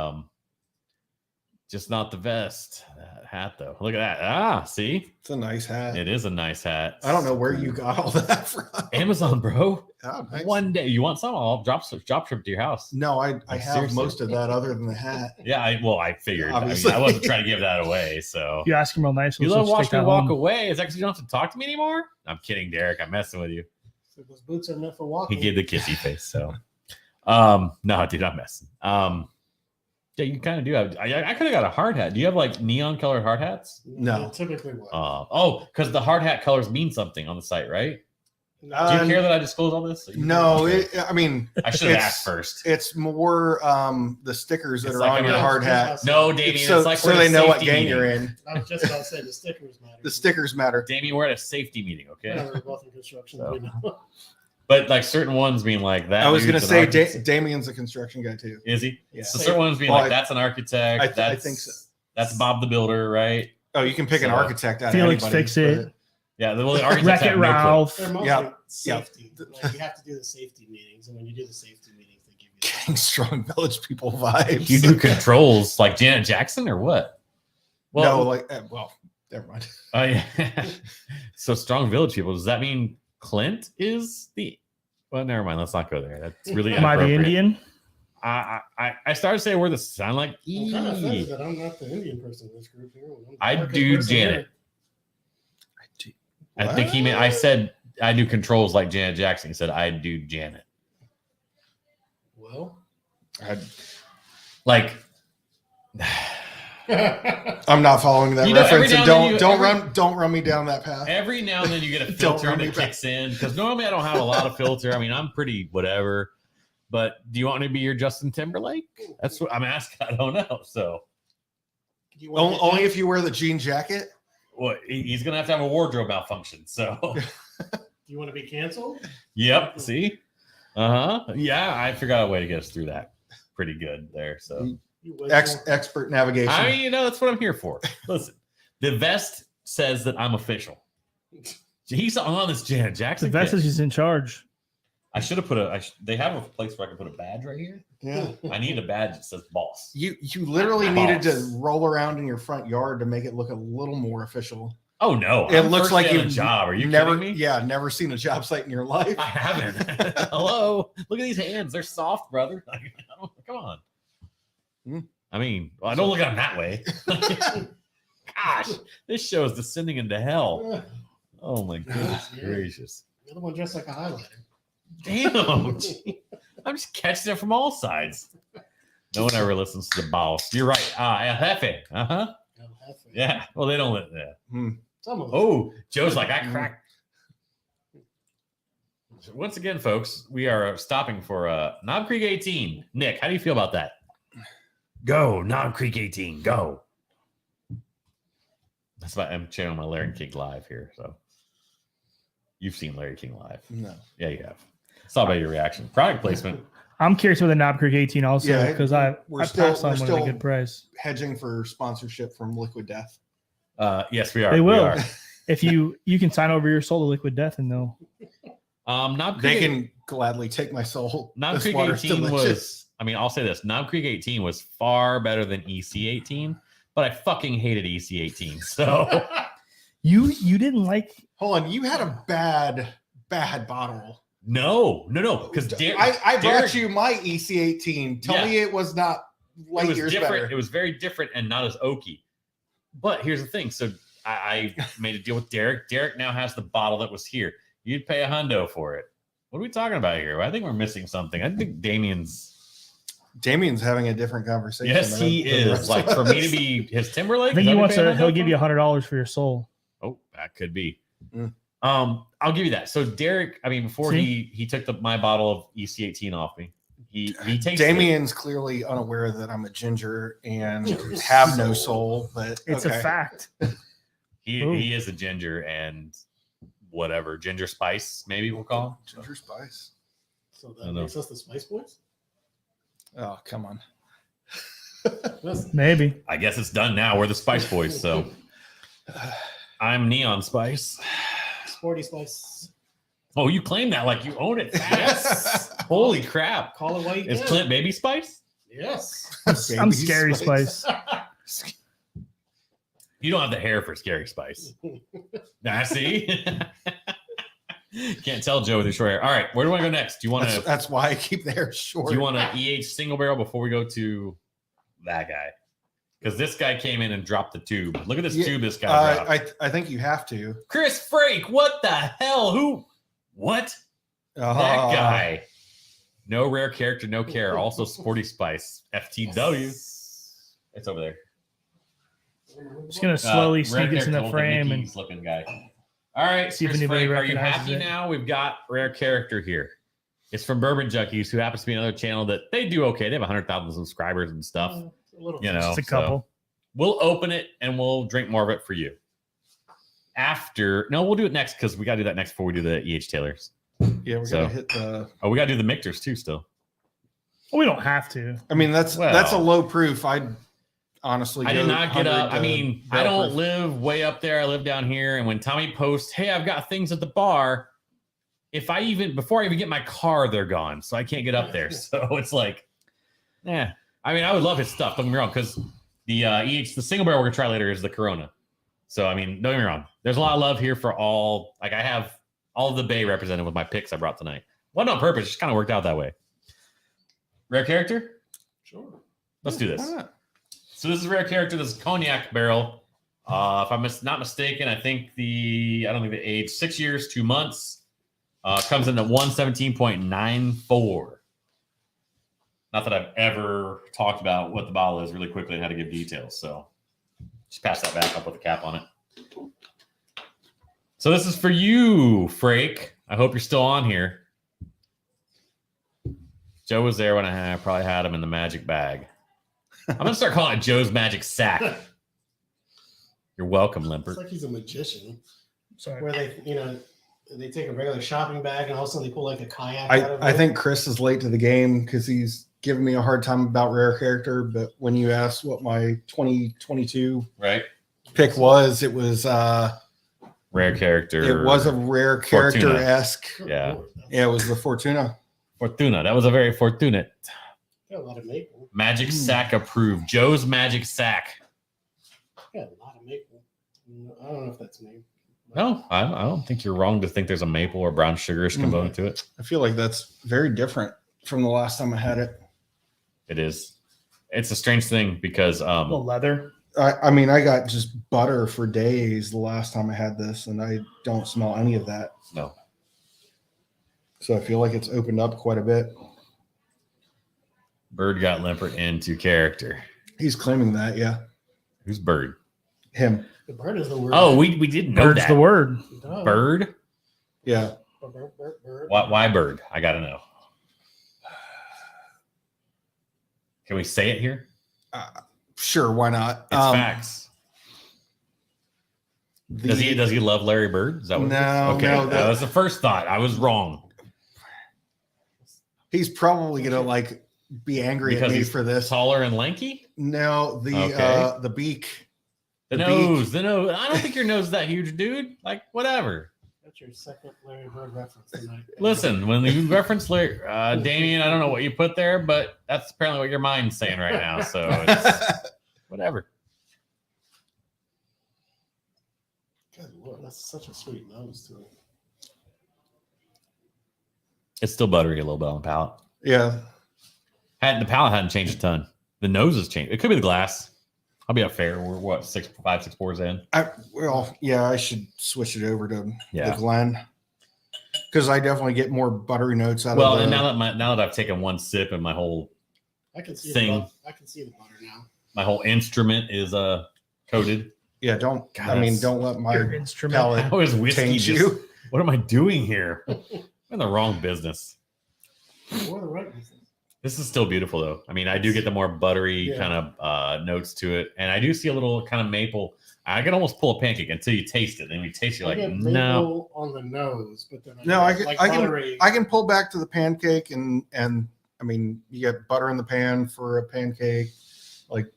just not the vest. That hat though. Look at that. Ah, see? It's a nice hat. It is a nice hat. I don't know where you got all that from. Amazon, bro. Oh, nice. One day. You want some? I'll drop ship to your house. No, I Like, have seriously. most of that other than the hat. Yeah, I figured. Obviously. I wasn't trying to give that away. So You ask him real nice. you he'll love just watching take me that walk home. away. Is that because you don't have to talk to me anymore? I'm kidding, Derek. I'm messing with you. So those boots are meant for He walking. gave the kissy face. So, no, dude, I'm messing. Yeah, you kind of do have. I could have got a hard hat. Do you have like neon colored hard hats? No. Typically what? Because the hard hat colors mean something on the site, right? Do you Um, care that I disclose all this? No, Okay. I mean, I should have it's- asked first. it's more the stickers that It's are like on a- your hard hat. No, Damien, So, it's like so we're at a they know what safety gang meeting. you're in. I was just about to say the stickers matter. The stickers matter. Damien, we're at a safety meeting, okay? Yeah, we're both in construction. So. We know. But like certain ones being like that. I was going to dude's say an architect. Damien's a construction guy too. Is he? Yeah. So certain ones being Well, like that's an architect. I that's, think so. That's Bob the Builder, right? Oh, you can pick an So, architect out Felix of anybody. Fix It. Yeah, the architects Wreck It have no clue. Ralph. They're mostly Yeah. safety. Like you have to do the safety meetings, and when you do the safety meetings, they give you. Getting strong village people vibes. You do controls like Janet Jackson or what? no, like never mind. Oh yeah. So strong village people. Does that mean Clint is the? Well, never mind. Let's not go there. That's really Am I the inappropriate. Indian? I started saying words that sound like I'm kind of offended E. that I'm not the Indian person in this group here. I'm the I African do person Janet. here. I think he meant. I said I do controls like Janet Jackson. He said I do Janet. Well, Like. I'm not following that You know, every reference, and now and then don't run me down that path. Every now and then you get a Don't filter run and me it back. kicks in because normally I don't have a lot of filter. I mean, I'm pretty whatever. But do you want me to be your Justin Timberlake? That's what I'm asking. I don't know. So, do you want Only if you wear the jean jacket. well, he's gonna have to have a wardrobe malfunction. So, do you want to be canceled? yep. See, yeah. I figured out a way to get us through that pretty good there. So, You wait Expert navigation. I mean, that's what I'm here for. Listen, the vest says that I'm official. He's on this Janet The Jackson. vest kit. is he's in charge. I should have put they have a place where I can put a badge right here. yeah. I need a badge that says boss. You literally needed to Boss. roll around in your front yard to make it look a little more official. Oh no! It I'm looks first like day on you've a job. Are you never, kidding me? yeah, never seen a job site in your life. I haven't. Hello, look at these hands. They're soft, brother. Come on. Hmm. I mean, well, I don't look at them that way. Gosh, this show is descending into hell. Oh my goodness Yeah. gracious! The other one dressed like a highlighter. Damn, gee. I'm just catching it from all sides. No one ever listens to the boss. You're right. El Jefe. Uh-huh. El Jefe. Yeah. Well, they don't. Yeah. Some of them. Oh, Joe's like, I cracked. Once again, folks, we are stopping for Knob Creek 18. Nick, how do you feel about that? Go, Knob Creek 18, go. That's why I'm channeling my Larry King live here. So you've seen Larry King live. No. Yeah, you have. Saw by your reaction. Product placement. I'm curious with the Knob Creek 18 also Yeah, because I we're passed on still- one at a good price. Hedging for sponsorship from Liquid Death. Yes, we are. They We will. are. If you can sign over your soul to Liquid Death and they'll Knob They Creek can gladly take my soul. Knob This Creek water's 18 delicious. was, I mean, I'll say this. Knob Creek 18 was far better than EC 18, but I fucking hated EC 18. So You didn't like? Hold on, you had a bad bottle. No. Because I brought you my EC18. Tell me it was not light it was years different. better. It was very different and not as oaky. But here's the thing. So I made a deal with Derek. Derek now has the bottle that was here. You'd pay $100 for it. What are we talking about here? I think we're missing something. I think Damien's having a different conversation. Yes, he is. Like for me to be his Timberlake. I think he wants to. He'll give you $100 for your soul. Oh, that could be. Mm. I'll give you that. So Derek, I mean, before he took my bottle of EC18 off me, he tasted Damien's clearly unaware that I'm a ginger and have no soul, but It's a fact. He is a ginger and whatever ginger spice, maybe we'll call him. Ginger spice. So that makes us the Spice Boys? Oh, come on. Maybe. I guess it's done now. We're the Spice Boys. So I'm Neon Spice. Sporty Spice. Oh, you claim that like you own it. Yes. Holy crap. Call it white. Is Clint Baby Spice? Yes. I'm Scary Spice. You don't have the hair for Scary Spice. Nah, see? Can't tell Joe with his short hair. All right, where do I go next? Do you want to? That's why I keep the hair short. Do you want an EH single barrel before we go to that guy? Because this guy came in and dropped the tube. Look at this tube this guy dropped. I think you have to. Chris Frake, what the hell? Who? What? That guy. No rare character, no care. Also Sporty Spice. FTW. It's over there. Just gonna slowly sneak into the frame and looking guy. All right, see if Chris anybody Frank, are you recognizes happy it. now? We've got rare character here. It's from Bourbon Junkies, who happens to be another channel that they do okay. They have 100,000 subscribers and stuff. You know, just a couple. So we'll open it and we'll drink more of it for you. We'll do it next because we got to do that next before we do the EH Taylors. Yeah, we're gonna hit the. Oh, we got to do the Mictors too. Still, Well, we don't have to. I mean, that's a low proof. I'd honestly. I did not get up. I mean, I don't live way up there. I live down here. And when Tommy posts, "Hey, I've got things at the bar," before I even get my car, they're gone, so I can't get up there. So it's like, yeah. I mean, I would love his stuff. Don't get me wrong, because the single barrel we're gonna try later is the Corona. So I mean, don't get me wrong. There's a lot of love here for all. Like I have all of the Bay represented with my picks I brought tonight. Wasn't on purpose. Just kind of worked out that way. Rare character? Sure. Let's do this. So this is rare character. This is cognac barrel. If I'm not mistaken, I don't think the age 6 years, 2 months. Comes in at 117.94. Not that I've ever talked about what the bottle is really quickly and how to give details. So just pass that back up with a cap on it. So this is for you, Frake. I hope you're still on here. Joe was there when I probably had him in the magic bag. I'm going to start calling it Joe's magic sack. You're welcome, Limpert. It's like he's a magician. Sorry. Where they take a regular shopping bag and all of a sudden they pull like a kayak out of it. I think Chris is late to the game because he's giving me a hard time about rare character. But when you asked what my 2022 pick was, it was rare character. It was a rare character-esque. Yeah. Yeah, it was the Fortuna. Fortuna. That was a very fortunate. Got a lot of maple. Magic sack approved. Joe's magic sack. Got a lot of maple. I don't know if that's me. No, I don't think you're wrong to think there's a maple or brown sugarish component to it. I feel like that's very different from the last time I had it. It is. It's a strange thing because The leather. I mean, I got just butter for days the last time I had this, and I don't smell any of that. No. So I feel like it's opened up quite a bit. Bird got Limpert into character. He's claiming that, yeah. Who's Bird? Him. The bird is the word. Oh, we didn't know Bird's that. the word. Duh. Bird? Yeah. Bird. Why Bird? I got to know. Can we say it here? Sure, why not? It's facts. Does he love Larry Bird? Is that what No, okay, no, that was the first thought. I was wrong. He's probably gonna be angry Because at me he's for this. Taller and lanky? No, the beak. The nose. I don't think your nose is that huge, dude. Like, whatever. That's your second Larry Bird reference tonight. Listen, when you reference Larry, Damien, I don't know what you put there, but that's apparently what your mind's saying right now. So it's whatever. Good Lord, that's such a sweet nose to it. It's still buttery a little bit on the palate. Yeah. The palate hadn't changed a ton. The nose has changed. It could be the glass. I'll be up fair. We're what, 6 pours in? I should switch it over to Yeah. the Glen. Because I definitely get more buttery notes out of Well, the... and now that I've taken one sip and my whole I can see thing, I can see the butter now. my whole instrument is coated. Yeah, don't let my Your instrument. palate How is whiskey taint just, you. what am I doing here? I'm in the wrong business. Or the right business. This is still beautiful though. I mean, I do get the more buttery kind of notes to it, and I do see a little kind of maple. I can almost pull a pancake until you taste it. Then you taste it, I like get no. maple on the nose, but then I can pull back to the pancake and I mean you get butter in the pan for a pancake, like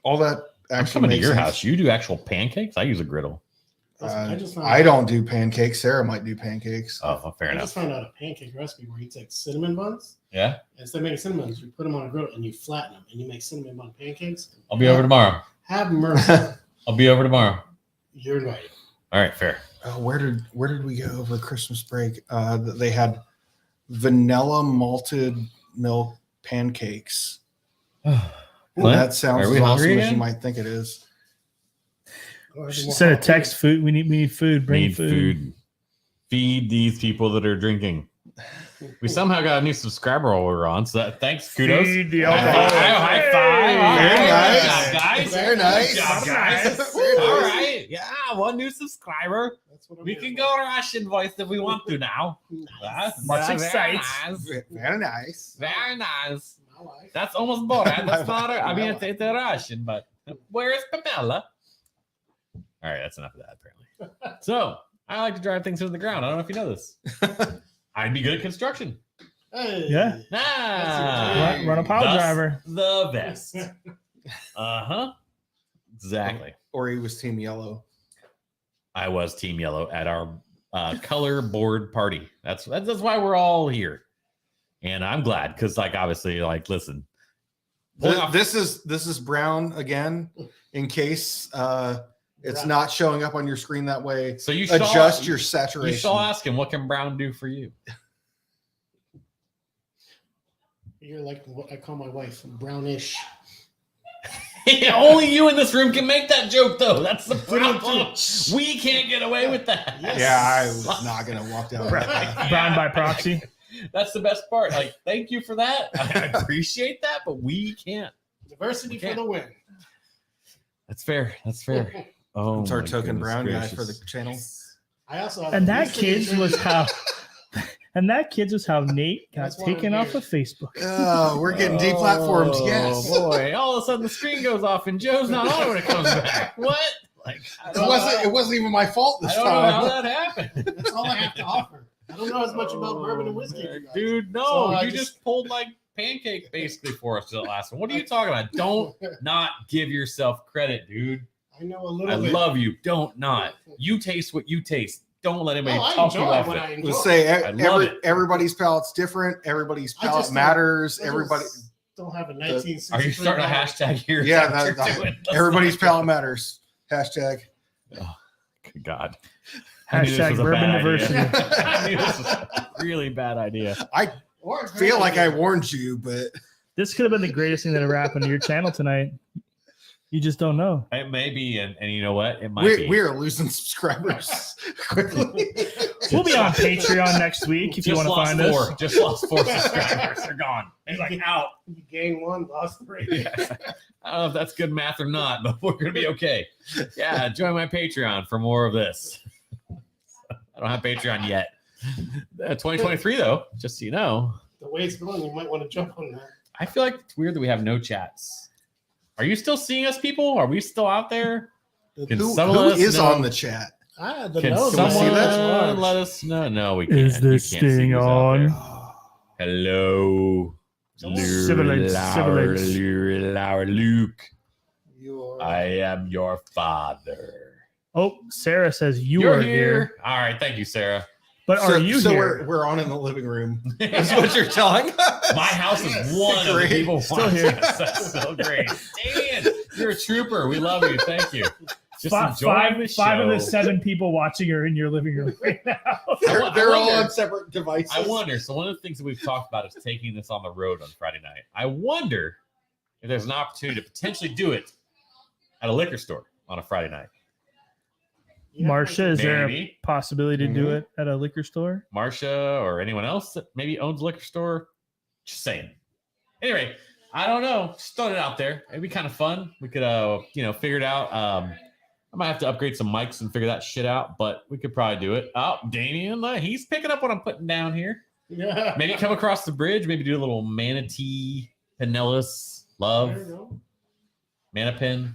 all that. I'm Actually, coming to makes your sense. house. You do actual pancakes? I use a griddle. I don't do pancakes. Sarah might do pancakes. Oh, fair I enough. just found out a pancake recipe where you take cinnamon buns. Yeah, Instead of making cinnamon buns, you put them on a griddle and you flatten them, and you make cinnamon bun pancakes. I'll be over tomorrow. Have mercy. I'll be over tomorrow. You're invited. All right, fair. Where did we go over Christmas break? They had vanilla malted milk pancakes. Clint, That sounds are as we awesome hungry as you again? might think it is. Send a text. Food. We need food. Bring Need food. Feed these people that are drinking. We somehow got a new subscriber while we were on, so thanks. Kudos. Feed the High alcohol. five. Very nice. Good job, guys. Very nice. Good job, guys. Very All nice. right. Yeah, one new subscriber. That's what I'm We here can for. go Russian voice if we want to now. Much Very excites. nice. Very nice. Very nice. My wife. That's almost Borat. That's not. I mean, My it's a Russian, but where is Pamela? All right, that's enough of that. Apparently. So I like to drive things into the ground. I don't know if you know this. I'd be good at construction. Hey. Yeah. Ah, Run a pile thus driver. The best. Exactly. Or he was Team Yellow. I was Team Yellow at our color board party. That's why we're all here, and I'm glad because, like, obviously, like, listen, This is brown again, in case it's not showing up on your screen that way. so you Adjust saw, your You saturation. saw asking, what can brown do for you? You're like what I call my wife, brownish. Only you in this room can make that joke, though. That's the don't problem. We can't get away with that. Yes. Yeah, I was not gonna walk down. that path. Brown by proxy. That's the best part. Like, thank you for that. I appreciate that, but we can't. Diversity for the win. That's fair. That's fair. Oh, It's our my token goodness brown guy gracious. for the channel. I also have And a that recent kids intro- was how. And that kids was how Nate got That's why taken I'm off here. of Facebook. Oh, we're getting deplatformed. Oh, Yes. boy! All of a sudden, the screen goes off, and Joe's not on when it comes back. What? Like, I don't know. It wasn't even my fault I this don't know how time. that happened. That's all I have to offer. I don't know as much about bourbon and whiskey. as you guys. Dude. No, So I you just pulled like pancake basically for us to the last one. What are you talking about? Don't not give yourself credit, dude. I know a little I bit. love you. Don't not. You taste what you taste. Don't let anybody Oh, I talk you enjoy off what it. I enjoy. Let's say I love it. everybody's palate's different. Everybody's I palate just matters. I just Everybody, don't have a 1963. Are you starting a hashtag here? Is Yeah, that what that- you're doing? everybody's palate matters. Hashtag. Good God. I knew this Hashtag was a bourbon bad idea. diversity. I knew this was a really bad idea. I Or feel like I warned you, but This could have been the greatest thing that ever happened to your channel tonight. You just don't know. It may be, and you know what? It might be. we're losing subscribers quickly. We'll be on Patreon next week if you want to find us. Just lost 4 subscribers. They're gone. They're like out. You gain 1, lost 3. Yeah. I don't know if that's good math or not, but we're gonna be okay. Yeah, join my Patreon for more of this. I don't have Patreon yet. 2023 though, just so you know. The way it's going, you might want to jump on that. I feel like it's weird that we have no chats. Are you still seeing us, people? Are we still out there? Can Who someone let us is know? on the chat? The Can nose someone see that? large. let us know? No, we can't. Is this You can't see thing who's out on? there. Hello. Sibilance. Luke. You're I am your father. Oh, Sarah says you You're are here. All right, thank you, Sarah. But are you so here? we're on in the living room. That's what you're telling us. My house is one of the Great. people Still watching here. us. That's so great. Dan, you're a trooper. We love you. Thank you. Just enjoying the five of the show. 7 people watching are in your living room right now. They're all on separate devices. I wonder. So one of the things that we've talked about is taking this on the road on Friday night. I wonder if there's an opportunity to potentially do it at a liquor store on a Friday night. Marcia, is there a Maybe. possibility to do it at a liquor store? Marcia or anyone else that maybe owns a liquor store. Just saying. Anyway, I don't know. Just throwing it out there. It'd be kind of fun. We could, figure it out. I might have to upgrade some mics and figure that shit out, but we could probably do it. Oh, Damien, he's picking up what I'm putting down here. Yeah. Maybe come across the bridge. Maybe do a little manatee, Pinellas, love, There you go. Manapin.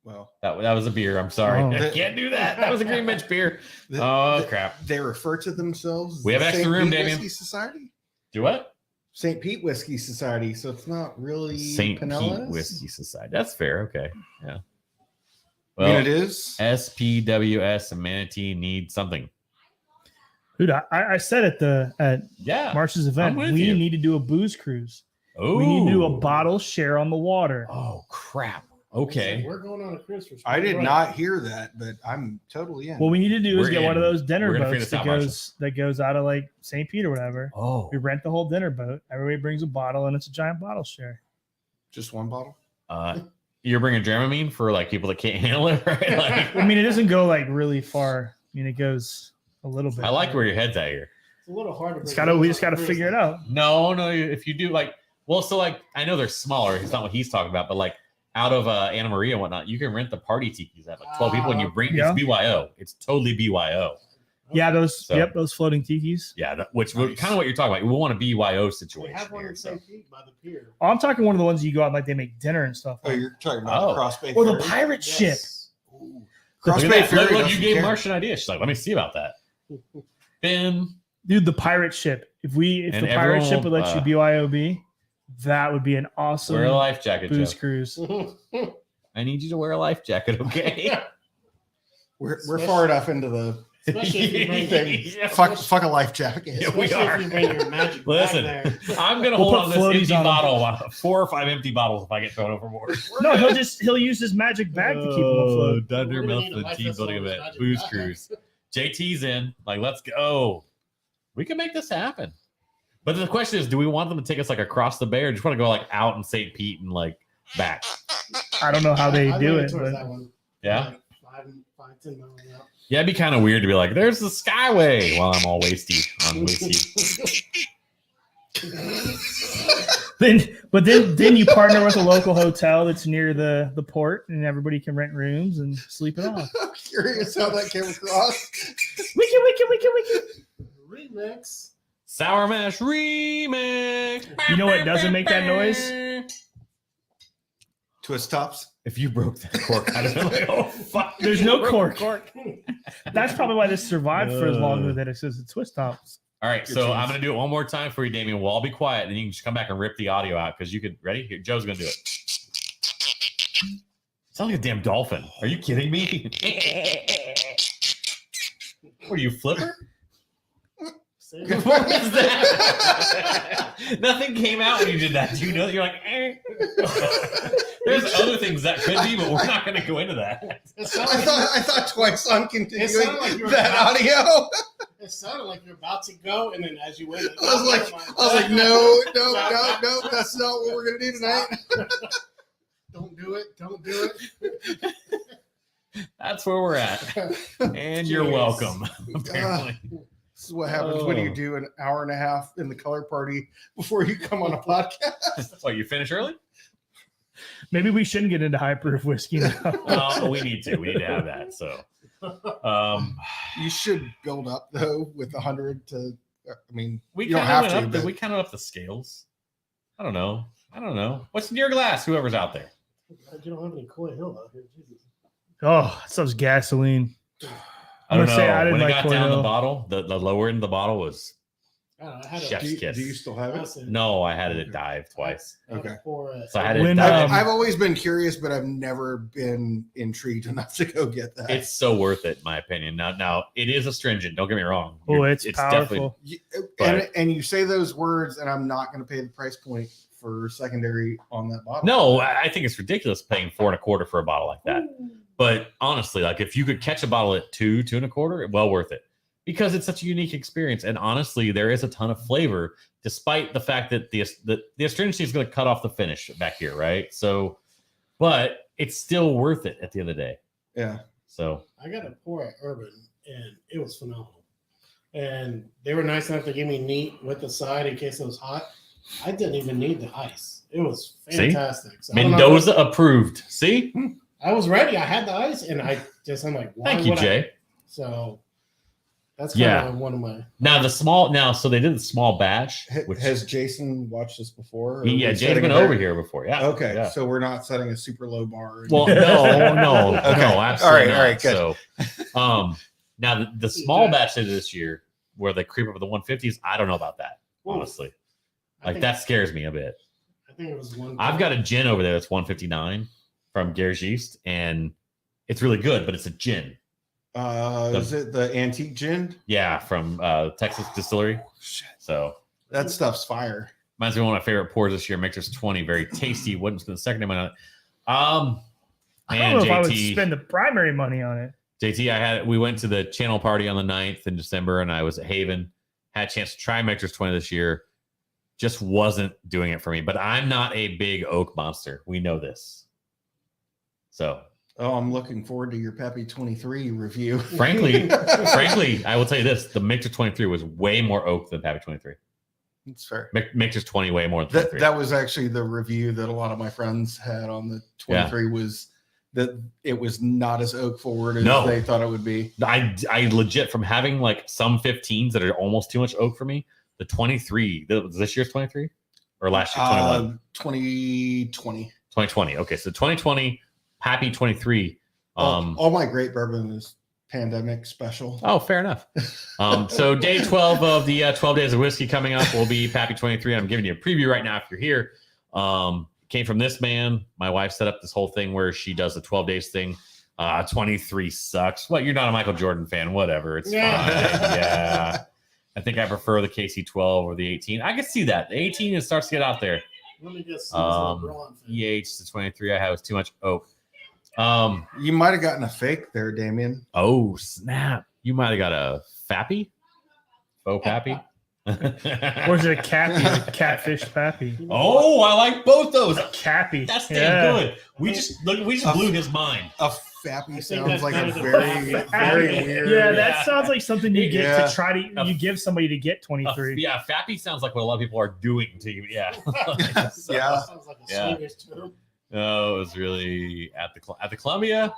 Well, That was a beer. I'm sorry. Oh. I can't do that. That was a Green Bench beer. Crap. They refer to themselves as We have the extra St. room, Pete Damien. Whiskey Society. Do what? St. Pete Whiskey Society. So it's not really St. Pete Pinellas? Whiskey Society. That's fair. Okay. Yeah. I mean, Well, it is. SPWS and Manatee need something. Dude, I said at Yeah. Marcia's event, I'm with we you. need to do a booze cruise. Oh. We need to do a bottle share on the water. Oh, crap. Okay. We're going on a cruise for I did spring not hear that, but I'm totally in. What we need to do is We're get one of in. those dinner We're gonna figure boats this out, that goes out of like St. Pete or whatever. Oh. We rent the whole dinner boat. Everybody brings a bottle, and it's a giant bottle share. Just one bottle. You're bringing Dramamine for like people that can't handle it, right? Like, I mean, it doesn't go like really far. I mean, it goes a little bit. I like where your head's at here. It's a little hard to. We just got to figure it out. No, if you do like, so like, I know they're smaller. It's not what he's talking about, but like out of Anna Maria and whatnot, you can rent the party tikis at like 12 people and you bring Yeah. it's BYO. It's totally BYO. Yeah, those So- those floating tikis. Yeah, which Nice. kind of what you're talking about. We want a BYO They situation have one here. in So. St. Pete by the pier. Oh, I'm talking one of the ones you go out and, like they make dinner and stuff. Oh, on. you're talking about Oh. Cross Bay Or the Ferry? pirate ship. Yes. Ooh. Look Cross at Bay that. Ferry. Look, you doesn't gave care. Marcia an idea. She's like, let me see about that. Ben, Dude, the pirate ship. If the And pirate everyone ship would will, let you BYOB, that would be an wear a awesome life jacket, booze Joe. cruise. I need you to wear a life jacket, okay? We're far enough into the Especially if you bring Yeah. fuck a life jacket. Yeah, we Especially are. if you bring your magic Listen, bag there. I'm gonna We'll hold put on to this floaties empty on 'em. bottle, 4 or 5 empty bottles if I get thrown overboard. No, he'll use his magic bag to keep him afloat. Dunder We're gonna need a Mifflin life team vest building on this event, magic booze bag. cruise. JT's in. Like, let's go. We can make this happen. But the question is, do we want them to take us like across the bay, or just want to go like out in St. Pete and like back? I don't know how they I'd do lean it, towards but that one. Yeah. Like 10 miles out. Yeah, it'd be kind of weird to be like, there's the Skyway while I'm all wasty on whiskey. then you partner with a local hotel that's near the port, and everybody can rent rooms and sleep it off. I'm curious how that came across. Wiki. Remix. Sour Mash Remix. You know what doesn't make that noise? Twist tops. If you broke that cork, I'd have been like, oh, fuck. There's you no broke cork. That's probably why this survived for as long as it says it's twist tops. All right, Good so chance. I'm going to do it one more time for you, Damien. We'll all be quiet, and you can just come back and rip the audio out because you could. Ready? Here, Joe's going to do it. Sounds like a damn dolphin. Are you kidding me? What are you, Flipper? Say What was that? Nothing came out when you did that. Do you know that you're like, eh? There's other things that could be, but we're not going to go into that. It I sounded, thought twice on continuing sounded like you were that about- audio. it sounded like you're about to go, and then as you went, I was like, no, that's not what we're gonna do tonight. Don't do it. Don't do it. That's where we're at. And you're Cheers. welcome, apparently. This is what happens when you do an hour and a half in the color party before you come on a podcast. What, you finish early? Maybe we shouldn't get into high proof whiskey now. Oh, we need to. We need to have that. So, You should build up though with 100 to. I mean, we you don't kind have of to. went up. But We kind of up the scales. I don't know. What's in your glass? Whoever's out there. You don't have any Coy Hill out here. Jesus. Oh, that stuff's gasoline. I don't gonna say know. I didn't When it like got down Coil. the bottle, the lower end of the bottle was I don't know. I had Chef's do, kiss. do you still have it? Listen, no. I had it at dive twice. I had Okay. pour, So I had it When, at dive. I've always been curious, but I've never been intrigued enough to go get that. It's so worth it, in my opinion. Now it is astringent. Don't get me wrong. Oh, it's definitely. powerful. And you say those words, and I'm not going to pay the price point for secondary on that bottle. No, I think it's ridiculous paying $4.25 for a bottle like that. But honestly, like if you could catch a bottle at 2.25, well worth it because it's such a unique experience. And honestly, there is a ton of flavor, despite the fact that the astringency is going to cut off the finish back here, right? So, but it's still worth it at the end of the day. Yeah. So I got a pour at Urban, and it was phenomenal. And they were nice enough to give me neat with the side in case it was hot. I didn't even need the ice. It was fantastic. So Mendoza approved. See? I was ready. I had the ice, and I'm like, why Thank you, would Jay. So that's kind of one of my. So they did the small batch. Which, has Jason watched this before? Jay's been over here before. Yeah. Okay. Yeah. So we're not setting a super low bar. Well, no, Okay. no, absolutely not. All right, good. So, now the small batch they did this year, where they creep up with the 150s, I don't know about that, honestly. Like that scares me a bit. I think it was one. I've got a gin over there that's 159 from Gary's Yeast, and it's really good, but it's a gin. Is it the antique gin? Yeah, from Texas Distillery. Shit. So that stuff's fire. Reminds me of one of my favorite pours this year. Mixers 20, very tasty. Wouldn't spend the second name on it. I don't know if I would spend the primary money on it. JT, we went to the channel party on the 9th in December, and I was at Haven. Had a chance to try Mixers 20 this year. Just wasn't doing it for me. But I'm not a big oak monster. We know this. So. Oh, I'm looking forward to your Pappy 23 review. Frankly, I will tell you this: the Mixer 23 was way more oak than Pappy 23. That's fair. Mixer's 20 way more than 23. That was actually the review that a lot of my friends had on the 23 was that it was not as oak forward as they thought it would be. I legit, from having like some 15s that are almost too much oak for me, the 23, this year's 23 or last year 21? 2020. 2020. Okay, so 2020 Pappy 23. All my great bourbon is pandemic special. Oh, fair enough. So day 12 of the 12 days of whiskey coming up will be Pappy 23. I'm giving you a preview right now if you're here. Came from this man. My wife set up this whole thing where she does the 12 days thing. 23 sucks. What? You're not a Michael Jordan fan. Whatever. It's fine. Yeah. I think I prefer the KC12 or the 18. I can see that. The 18, it starts to get out there. Let me just EH to 23 I have is too much oak. You might have gotten a fake there, Damien. Oh, snap. You might have got a Fappy? Faux Pappy? Or is it a Cappy? A catfish Pappy? Oh, I like both those. Cappy. That's damn good. We just blew his mind. A Fappy sounds like a very, very weird. Yeah, that sounds like something you get to try to you give somebody to get 23. Yeah, Fappy sounds like what a lot of people are doing to you. Yeah. So, yeah. Sounds like a Swedish term. No, it was really at the Columbia.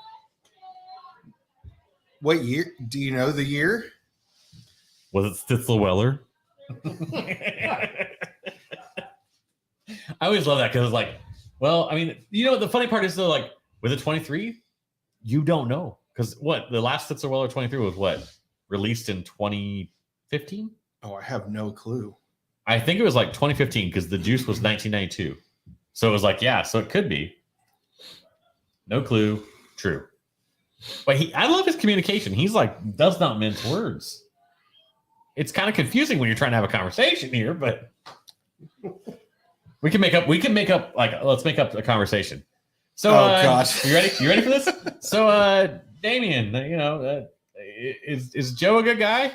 What year? Do you know the year? Was it Stitzelweller? I always love that because it's like, well, I mean, you know, the funny part is though, like with a 23, you don't know because what the last Stitzelweller 23 was what released in 2015. Oh, I have no clue. I think it was like 2015 because the juice was 1992. So it was like, yeah, so it could be. No clue. True. But I love his communication. He's like, does not mince words. It's kind of confusing when you're trying to have a conversation here, but we can make up like, let's make up a conversation. So, gosh. You ready? You ready for this? So, Damien, you know, is Joe a good guy?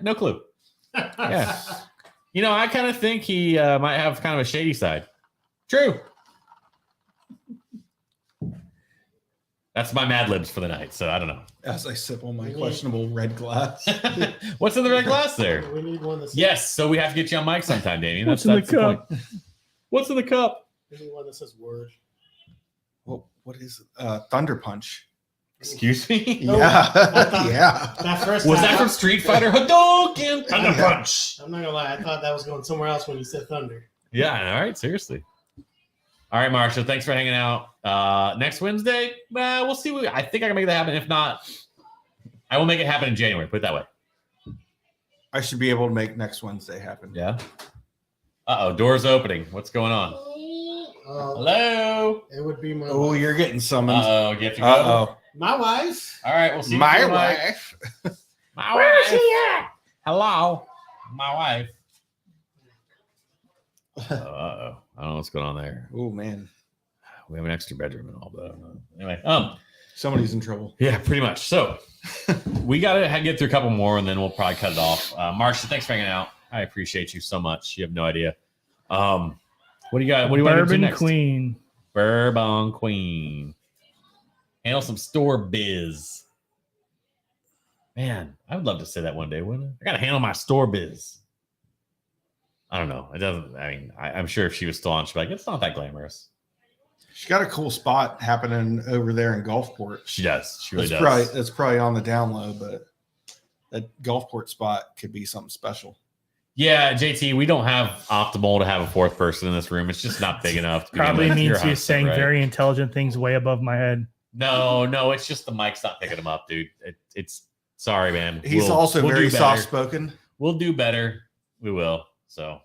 No clue. Yeah. You know, I kind of think he might have kind of a shady side. True. That's my Mad Libs for the night, so I don't know. As I sip on my questionable red glass. What's in the red glass there? We need one that says, Yes, so we have to get you on mic sometime, Damien. What's in the cup? What's in the cup? we need one that says word. What is it? Thunder Punch. Excuse me? No, Yeah. Yeah. That first Was time, that from Street Fighter? Hadouken! Thunder Punch! I'm not gonna lie, I thought that was going somewhere else when you said thunder. Yeah, all right, seriously. All right, Marshall, thanks for hanging out. Next Wednesday, we'll see. I think I can make that happen. If not, I will make it happen in January. Put it that way. I should be able to make next Wednesday happen. Yeah. Uh-oh, door's opening. What's going on? Hello? It would be my Oh, wife. you're getting summoned. Uh-oh, you have to go. Uh-oh. My wife. All right, we'll see you My tomorrow. wife. My wife. Hello. My wife. Uh-oh. I don't know what's going on there. Oh, man. We have an extra bedroom and all, but I don't know. Anyway, Somebody's in trouble. Yeah, pretty much. So we got to get through a couple more, and then we'll probably cut it off. Marcia, thanks for hanging out. I appreciate you so much. You have no idea. What do you got? What do you want to do Bourbon next? Queen. Bourbon Queen. Handle some store biz. Man, I would love to say that one day, wouldn't I? I got to handle my store biz. I don't know. It doesn't. I mean, I'm sure if she was still on, she'd be like, it's not that glamorous. She's got a cool spot happening over there in Gulfport. She does. She really does. That's probably on the down low, but that Gulfport spot could be something special. Yeah, JT, we don't have optimal to have a fourth person in this room. It's just not big enough. To Probably means you're he's saying very intelligent things way above my head. No, it's just the mic's not picking him up, dude. It's sorry, man. He's also very soft spoken. We'll do better. We will. So,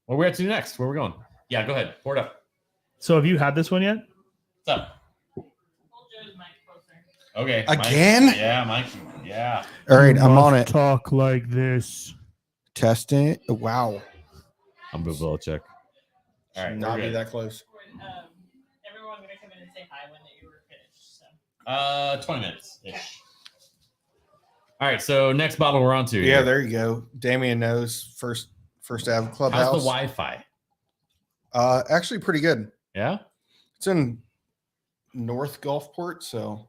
what we have to do next? Where are we going? Yeah, go ahead. Pour it up. So, have you had this one yet? What's up? Hold Joe's mic closer. Okay. Again? Mike, yeah, Mike. Yeah. All right, I'm on it. Talk like this. Testing. Wow. I'm Bill Belichick. All right. Not be that close. Everyone going to come in and say hi when you were finished. So. 20 minutes ish. All right. So next bottle we're on to. Yeah, there you go. Damien knows first Ave Clubhouse. How's the Wi-Fi? Actually pretty good. Yeah. It's in North Gulfport, so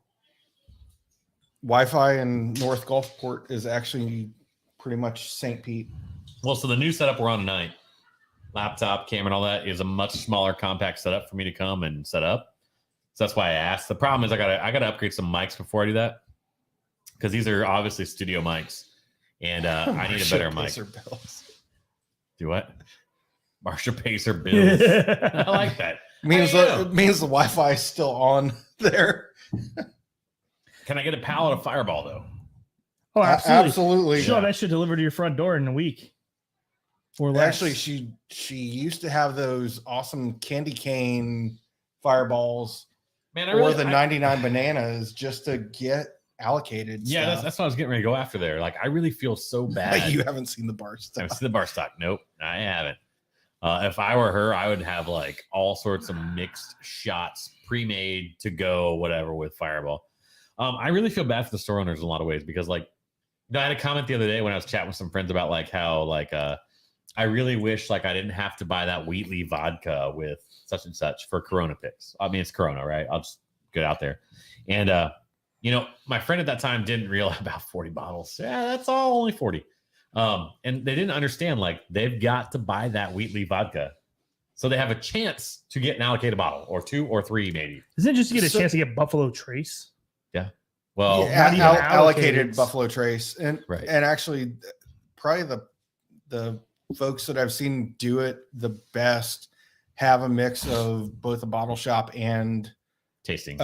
Wi-Fi in North Gulfport is actually pretty much St. Pete. Well, so the new setup we're on tonight, laptop, camera, and all that, is a much smaller, compact setup for me to come and set up. So that's why I asked. The problem is I gotta upgrade some mics before I do that, because these are obviously studio mics, and I need a better mic. Do what? Marcia Pacer Bills. I like that. Means the Wi-Fi is still on there. Can I get a pallet of Fireball though? Oh, absolutely. Absolutely. Sure, that should deliver to your front door in a week. Or less. Actually, she used to have those awesome candy cane fireballs, Man, or the 99 bananas just to get allocated. Yeah, that's what I was getting ready to go after there. Like, I really feel so bad. You haven't seen the bar stock. I haven't seen the bar stock. Nope, I haven't. If I were her, I would have like all sorts of mixed shots, pre-made to go, whatever, with Fireball. I really feel bad for the store owners in a lot of ways because, like, I had a comment the other day when I was chatting with some friends about like how like I really wish like I didn't have to buy that Wheatley vodka with such and such for Corona picks. I mean, it's Corona, right? I'll just get out there. And my friend at that time didn't realize about 40 bottles. Yeah, that's all only 40. And they didn't understand like they've got to buy that Wheatley vodka. So they have a chance to get an allocated bottle or 2 or 3 maybe. Isn't it just to get a chance to get Buffalo Trace? Yeah. Well, allocated Buffalo Trace, and right. And actually, probably the folks that I've seen do it the best have a mix of both a bottle shop and tasting,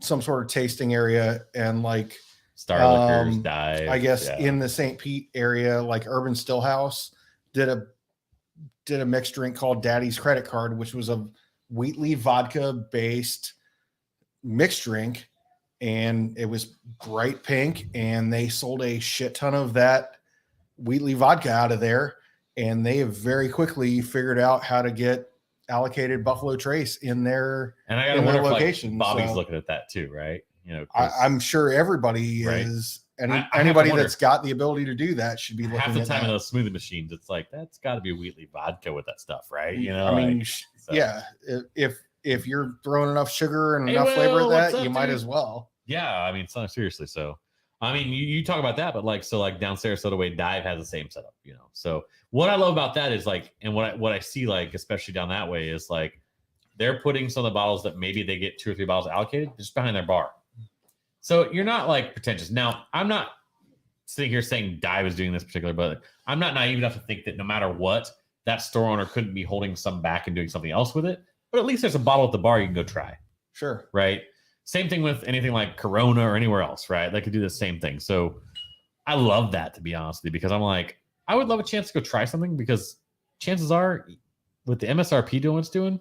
some sort of tasting area, and like Star Liquors, Dive. I guess in the St. Pete area, like Urban Stillhouse did a mixed drink called Daddy's Credit Card, which was a Wheatley vodka based mixed drink. And it was bright pink, and they sold a shit ton of that Wheatley vodka out of there. And they have very quickly figured out how to get allocated Buffalo Trace in their location. Like, Bobby's looking at that too, right? You know, I'm sure everybody is. Anybody that's got the ability to do that should be looking half the at time that. in those smoothie machines. It's like that's got to be Wheatley vodka with that stuff, right? You know, I mean, yeah. If you're throwing enough sugar and enough flavor at that, you might as well. Yeah, I mean, seriously. So, I mean, you talk about that, but like down Sarasota way, Dive has the same setup, you know. So, what I love about that is like, and what I see like, especially down that way, is like they're putting some of the bottles that maybe they get 2 or 3 bottles allocated just behind their bar. So you're not like pretentious. Now, I'm not sitting here saying Dive is doing this particular, but I'm not naive enough to think that no matter what, that store owner couldn't be holding some back and doing something else with it. But at least there's a bottle at the bar you can go try. Sure. Right. Same thing with anything like Corona or anywhere else, right? They could do the same thing. So I love that, to be honest with you, because I'm like, I would love a chance to go try something, because chances are with the MSRP doing what it's doing,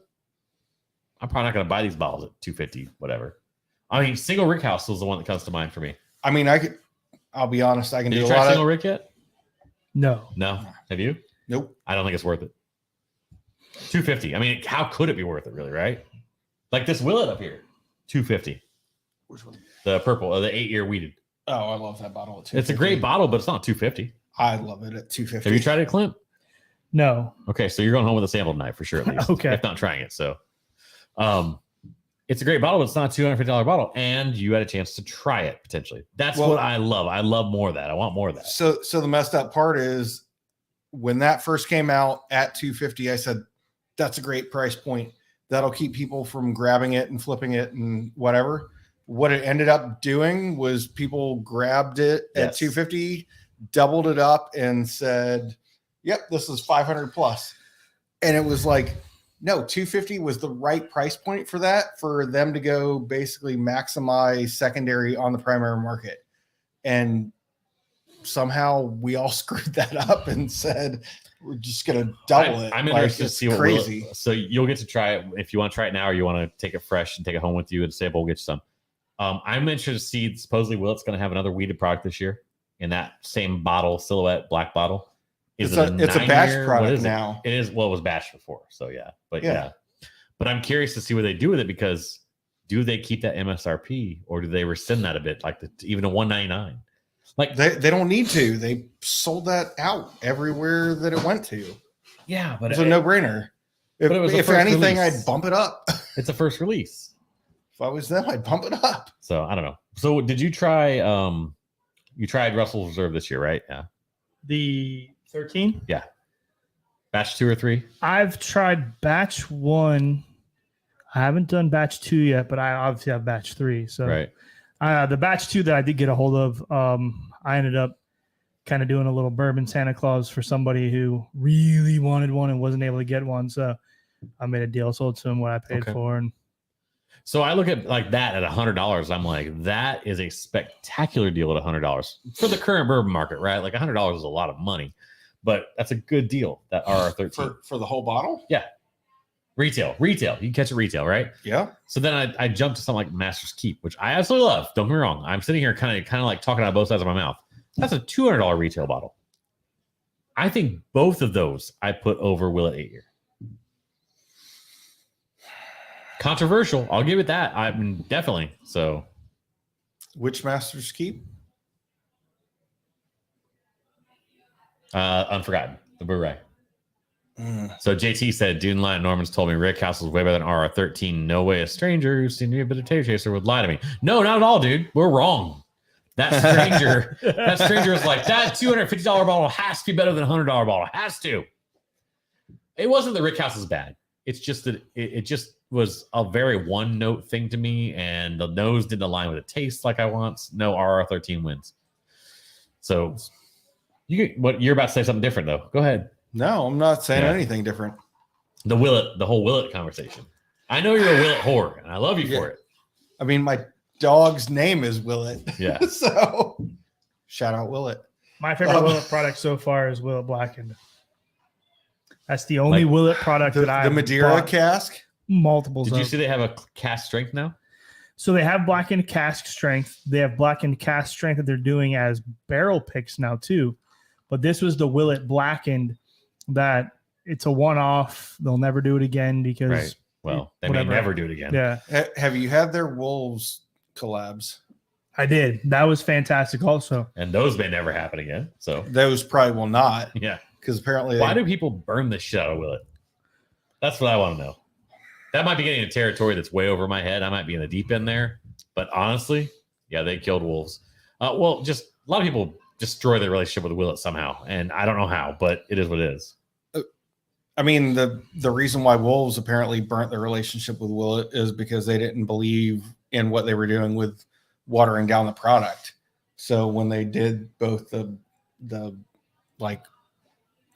I'm probably not going to buy these bottles at $250, whatever. I mean, Single Rick House was the one that comes to mind for me. I mean, I'll be honest, I can do a lot of. Did you try Single Rick yet? No. Have you? Nope. I don't think it's worth it. $250. I mean, how could it be worth it, really, right? Like this Willet up here. $250. Which one? The purple, the 8-year weeded. Oh, I love that bottle. At It's a great bottle, but it's not $250. I love it at $250. Have you tried it, Clint? No. Okay, so you're going home with a sample tonight for sure, at least. Okay. If not trying it. So it's a great bottle, but it's not a $250 bottle. And you had a chance to try it potentially. That's what I love. I love more of that. I want more of that. So the messed up part is when that first came out at $250, I said, that's a great price point. That'll keep people from grabbing it and flipping it and whatever. What it ended up doing was people grabbed it at $250, doubled it up and said, yep, this is 500 plus. And it was like, no, $250 was the right price point for that, for them to go basically maximize secondary on the primary market. And somehow we all screwed that up and said, we're just going to double it. I'm interested to see what crazy. So you'll get to try it if you want to try it now, or you want to take it fresh and take it home with you and sample, we'll get you some. I'm interested to see, supposedly Willet's going to have another weeded product this year in that same bottle, silhouette black bottle. It's a batch product now. It is. Well, it was batched before. So yeah, but but I'm curious to see what they do with it, because do they keep that MSRP or do they rescind that a bit, like even a $199? Like they don't need to. They sold that out everywhere that it went to. Yeah, but it's a no-brainer. If anything, I'd bump it up. It's a first release. If I was them, I'd bump it up. So I don't know. So did you try? You tried Russell's Reserve this year, right? Yeah. The 13? Yeah. Batch 2 or 3? I've tried batch 1. I haven't done batch 2 yet, but I obviously have batch 3. So right. The batch 2 that I did get a hold of, I ended up kind of doing a little bourbon Santa Claus for somebody who really wanted one and wasn't able to get one. So I made a deal, sold to him what I paid for. And so I look at like that at $100. I'm like, that is a spectacular deal at $100 for the current bourbon market, right? Like $100 is a lot of money, but that's a good deal. That RR13 for the whole bottle. Yeah, retail. You can catch it retail, right? Yeah. So then I jumped to something like Master's Keep, which I absolutely love. Don't get me wrong. I'm sitting here kind of like talking out of both sides of my mouth. That's a $200 retail bottle. I think both of those I put over Willet 8-year. Controversial, I'll give it that. I mean, definitely. So, which Master's Keep? Unforgotten, the Blu-ray. So JT said, Dune Line Norman's told me Rick House is way better than RR13. No way a stranger who's seen me a bit of Tater Chaser would lie to me. No, not at all, dude. We're wrong. That stranger is like, that $250 bottle has to be better than a $100 bottle. Has to. It wasn't that Rick House is bad. It's just that it just was a very one-note thing to me, and the nose didn't align with the taste like I want. No, RR13 wins. So you're about to say something different, though. Go ahead. No, I'm not saying anything different. The whole Willet conversation. I know you're a Willet whore, and I love you for it. I mean, my dog's name is Willet. Yeah. So shout out Willet. My favorite Willet product so far is Willet Blackened. That's the only Willet product that I the Madeira cask. Multiples. Did you see they have a cask strength now? So they have blackened cask strength. They have blackened cask strength that they're doing as barrel picks now too. But this was the Willet Blackened that it's a one-off. They'll never do it again because right. Well, they may never do it again. Yeah. Have you had their Wolves collabs? I did. That was fantastic also. And those may never happen again. So those probably will not. Yeah. Because apparently why do people burn the shit out of Willet? That's what I want to know. That might be getting into territory that's way over my head. I might be in the deep end there. But honestly, yeah, they killed wolves. Well, just a lot of people destroy their relationship with Willet somehow. And I don't know how, but it is what it is. I mean, the reason why Wolves apparently burnt their relationship with Willet is because they didn't believe in what they were doing with watering down the product. So when they did both the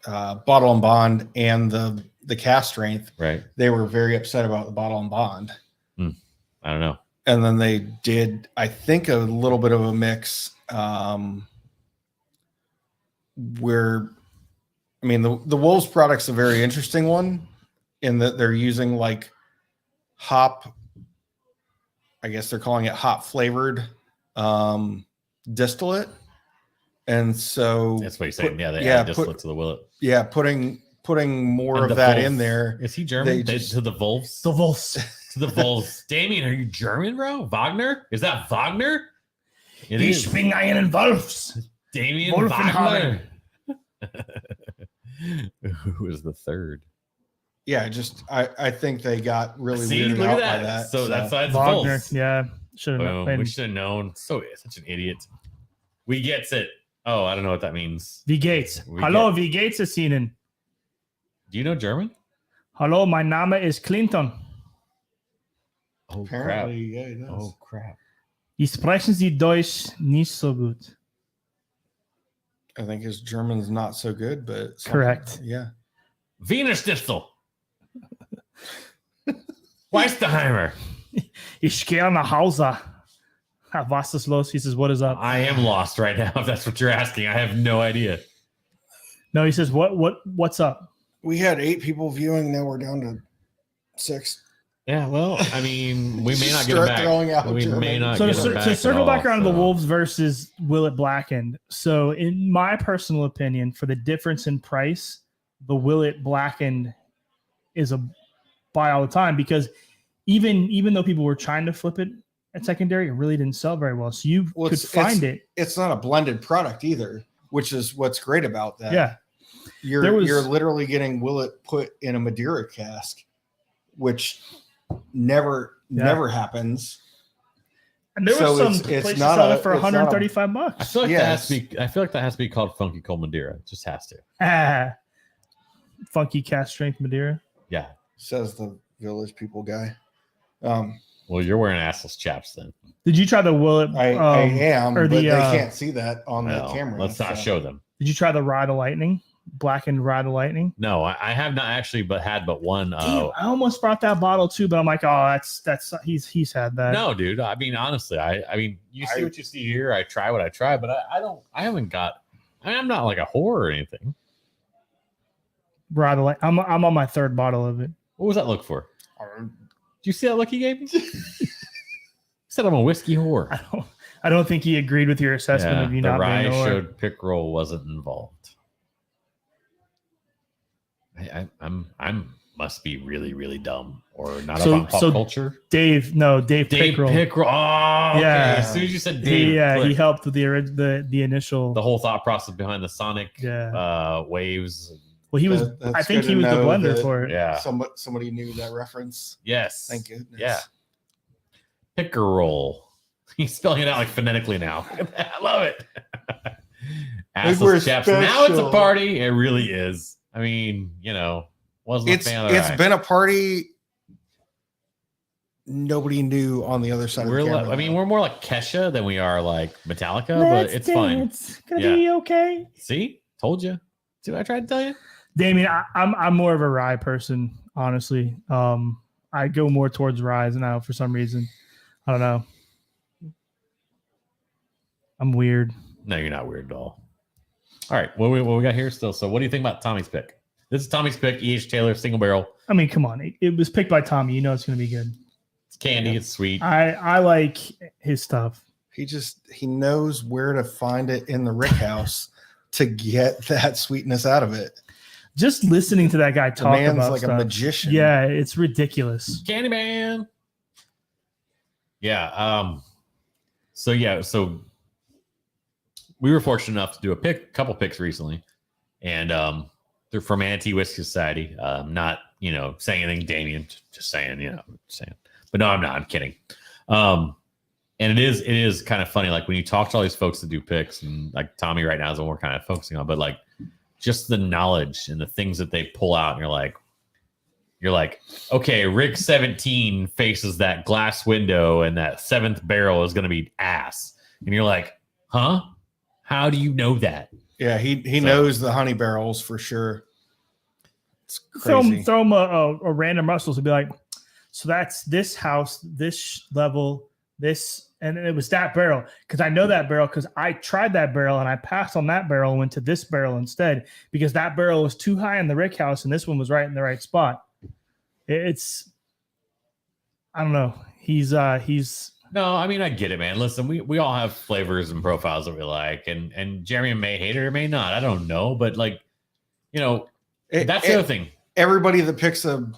bottle and bond and the cast strength, right, they were very upset about the bottle and bond. I don't know. And then they did, I think, a little bit of a mix where, I mean, the Wolves product's a very interesting one in that they're using like hop, I guess they're calling it hop flavored distillate. And so that's what he's saying. Yeah, they add distillate to the Willet. Yeah, putting more of that in there. Is he German? To the Wolves? The Wolves. to the Bulls. Damien, are you German, bro? Wagner? Is that Wagner? It is. Ich bin ein Wolfs. Damien Wolfenhagen. Wagner. Who was the third? Yeah, just I think they got really See, weirded look out at by that. that. So that's why it's Wagner. Bulls. Yeah. Should Boom. have We should have known. Such an idiot. We gets it. Oh, I don't know what that means. Wie geht's? We Hallo, get- wie geht's es Ihnen? Do you know German? Hallo, mein Name ist Clinton. Oh Apparently, yeah, he does. Oh crap. Sprechen Sie Deutsch nicht so gut? I think his German's not so good, but Correct. Yeah. Wiener Schnitzel. Weisterheimer. Ich gehe nach Hause. Was ist los? He says, what is up? I am lost right now. If that's what you're asking, I have no idea. No, he says, what's up? We had 8 people viewing. Now we're down to 6. Yeah, well, I mean, we may not get Start it back. throwing out We German. may not So get it back. to circle at back all, around to the so. Wolves versus Willet Blackened. So in my personal opinion, for the difference in price, the Willet Blackened is a buy all the time because even though people were trying to flip it at secondary, it really didn't sell very well. So you could find it. It's not a blended product either, which is what's great about that. Yeah. You're literally getting Willet put in a Madeira cask, which never happens. And there So was some it's places not selling a- it for it's not a- 135 I bucks. feel like that has Yes. to be. I feel like that has to be called Funky Cold Madeira. It just has to. Funky cast strength Madeira. Yeah. Says the Village People guy. Well, you're wearing assless chaps then. Did you try the Willet? I am, or but the, they can't see that on Well, the camera. let's not so. show them. Did you try the Ride of Lightning? Blackened Ride of Lightning. No, I have not actually, but had but one. Damn, I almost brought that bottle too, but I'm like, oh, that's he's had that. No, dude. I mean, honestly, I mean, you see what you see here. I try what I try, but I haven't got. I'm not like a whore or anything. Ride of Light. I'm on my 3rd bottle of it. What was that look for? Do you see that look he gave me? He said I'm a whiskey whore. I don't think he agreed with your assessment of you the not rye being a whore. showed pick roll wasn't involved. I'm must be really, really dumb or not up on pop culture. Dave Pickrell. Pickrell. Oh, okay. Yeah. As soon as you said Dave, he helped with the initial. the whole thought process behind the Sonic waves. Well, he was. That's I think good he to was the know blender that for it. Yeah. Somebody knew that reference. Yes. Thank goodness. Yeah. Pickerel. He's spelling it out like phonetically now. I love it. we're Assless chaps. Now it's a special. party. It really is. I mean, wasn't a fan of the It's ride. been a party nobody knew on the other side of the camera. We're more like Kesha than we are like Metallica, but it's fine. It's gonna be okay. See? Told you. See what I tried to tell you? Damien, I'm more of a rye person, honestly. I go more towards rye now for some reason. I don't know. I'm weird. No, you're not weird at all. All right, what we got here still? So what do you think about Tommy's pick? This is Tommy's pick, E.H. Taylor, single barrel. I mean, come on. It was picked by Tommy. You know it's going to be good. It's candy, it's sweet. I like his stuff. He knows where to find it in the Rick house to get that sweetness out of it. Just listening to that guy The talk man's about like stuff. a magician. Yeah, it's ridiculous. Candyman. Yeah. So we were fortunate enough to do a couple picks recently, and they're from Anti Whiskey Society. Not saying anything, Damien. Just saying, saying. But no, I'm not. I'm kidding. And it is kind of funny, like when you talk to all these folks that do picks, and like Tommy right now is what we're kind of focusing on, but like just the knowledge and the things that they pull out, and you're like, okay, Rig 17 faces that glass window, and that 7th barrel is going to be ass, and you're like, huh? How do you know that? Yeah, he knows the honey barrels for sure. It's Throw crazy. him a random Russell's and be like, so that's this house, this level, this, and it was that barrel because I know that barrel because I tried that barrel and I passed on that barrel and went to this barrel instead because that barrel was too high in the Rick house and this one was right in the right spot. It's, I don't know. He's No, I mean, I get it, man. Listen, we all have flavors and profiles that we like, and Jeremy may hate it or may not. I don't know, but like, that's the other thing. Everybody that picks a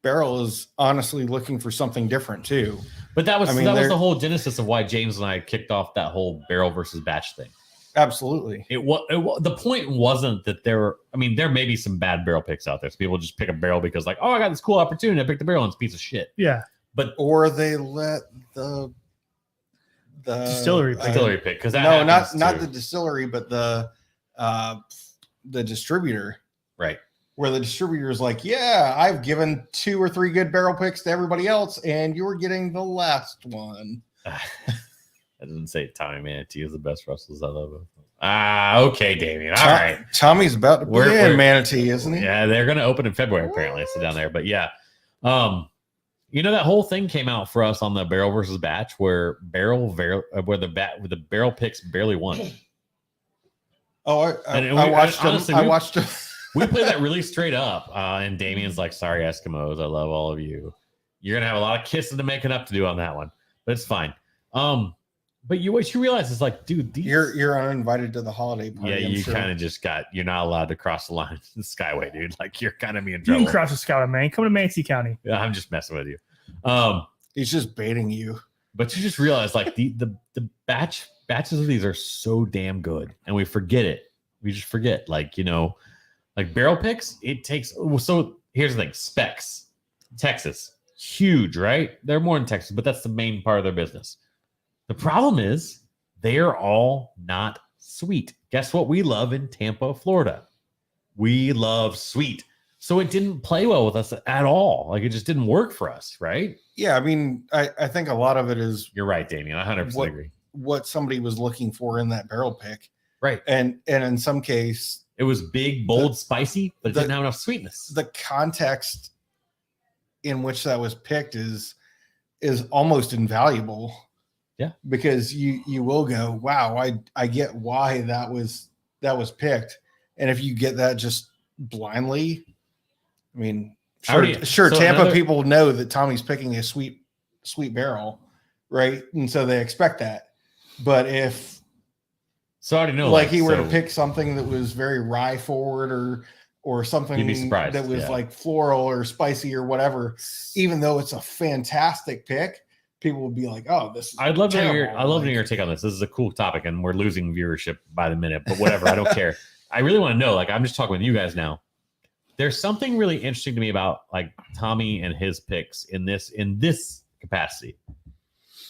barrel is honestly looking for something different too. But that was I mean, that was the whole genesis of why James and I kicked off that whole barrel versus batch thing. Absolutely. It was the point wasn't that there were. I mean, there may be some bad barrel picks out there. So people just pick a barrel because like, oh, I got this cool opportunity. I picked the barrel and it's a piece of shit. Yeah. But or they let the distillery pick because not the distillery, but the distributor, right? Where the distributor is like, yeah, I've given 2 or 3 good barrel picks to everybody else, and you're getting the last one. I didn't say Tommy Manatee is the best Russells. I love him. Okay, Damien. All right. Tommy's about to be in Manatee, isn't he? Yeah, they're going to open in February apparently. So down there, but yeah, you know that whole thing came out for us on the barrel versus batch where the barrel picks barely won. Oh, I watched them. We played that really straight up, and Damien's like, "Sorry, Eskimos, I love all of you. You're gonna have a lot of kissing to make it up to do on that one, but it's fine." But what you realize is like, dude, you're uninvited to the holiday party. Yeah, you kind of just you're not allowed to cross the line in the Skyway, dude. Like you're kind of in trouble. You can cross the Skyway, man. Come to Manatee County. Yeah, I'm just messing with you. He's just baiting you. But you just realize like the batches of these are so damn good, and we forget it. We just forget, like like barrel picks. It takes so. Here's the thing: specs, Texas, huge, right? They're more in Texas, but that's the main part of their business. The problem is they are all not sweet. Guess what we love in Tampa, Florida? We love sweet. So it didn't play well with us at all. Like it just didn't work for us, right? Yeah, I mean, I think a lot of it is. You're right, Damien. I 100% agree. What somebody was looking for in that barrel pick, right? And in some case, it was big, bold, spicy, but it didn't have enough sweetness. The context in which that was picked is almost invaluable. Yeah, because you will go, wow, I get why that was picked, and if you get that just blindly, I mean, sure. So Tampa people know that Tommy's picking a sweet barrel, right? And so they expect that. But if I already know, like he were to pick something that was very rye forward or something you'd be surprised, that was like floral or spicy or whatever, even though it's a fantastic pick, people would be like, "Oh, this is." I'd love to hear your take on this. This is a cool topic, and we're losing viewership by the minute, but whatever. I don't care. I really want to know. Like, I'm just talking with you guys now. There's something really interesting to me about like Tommy and his picks in this capacity.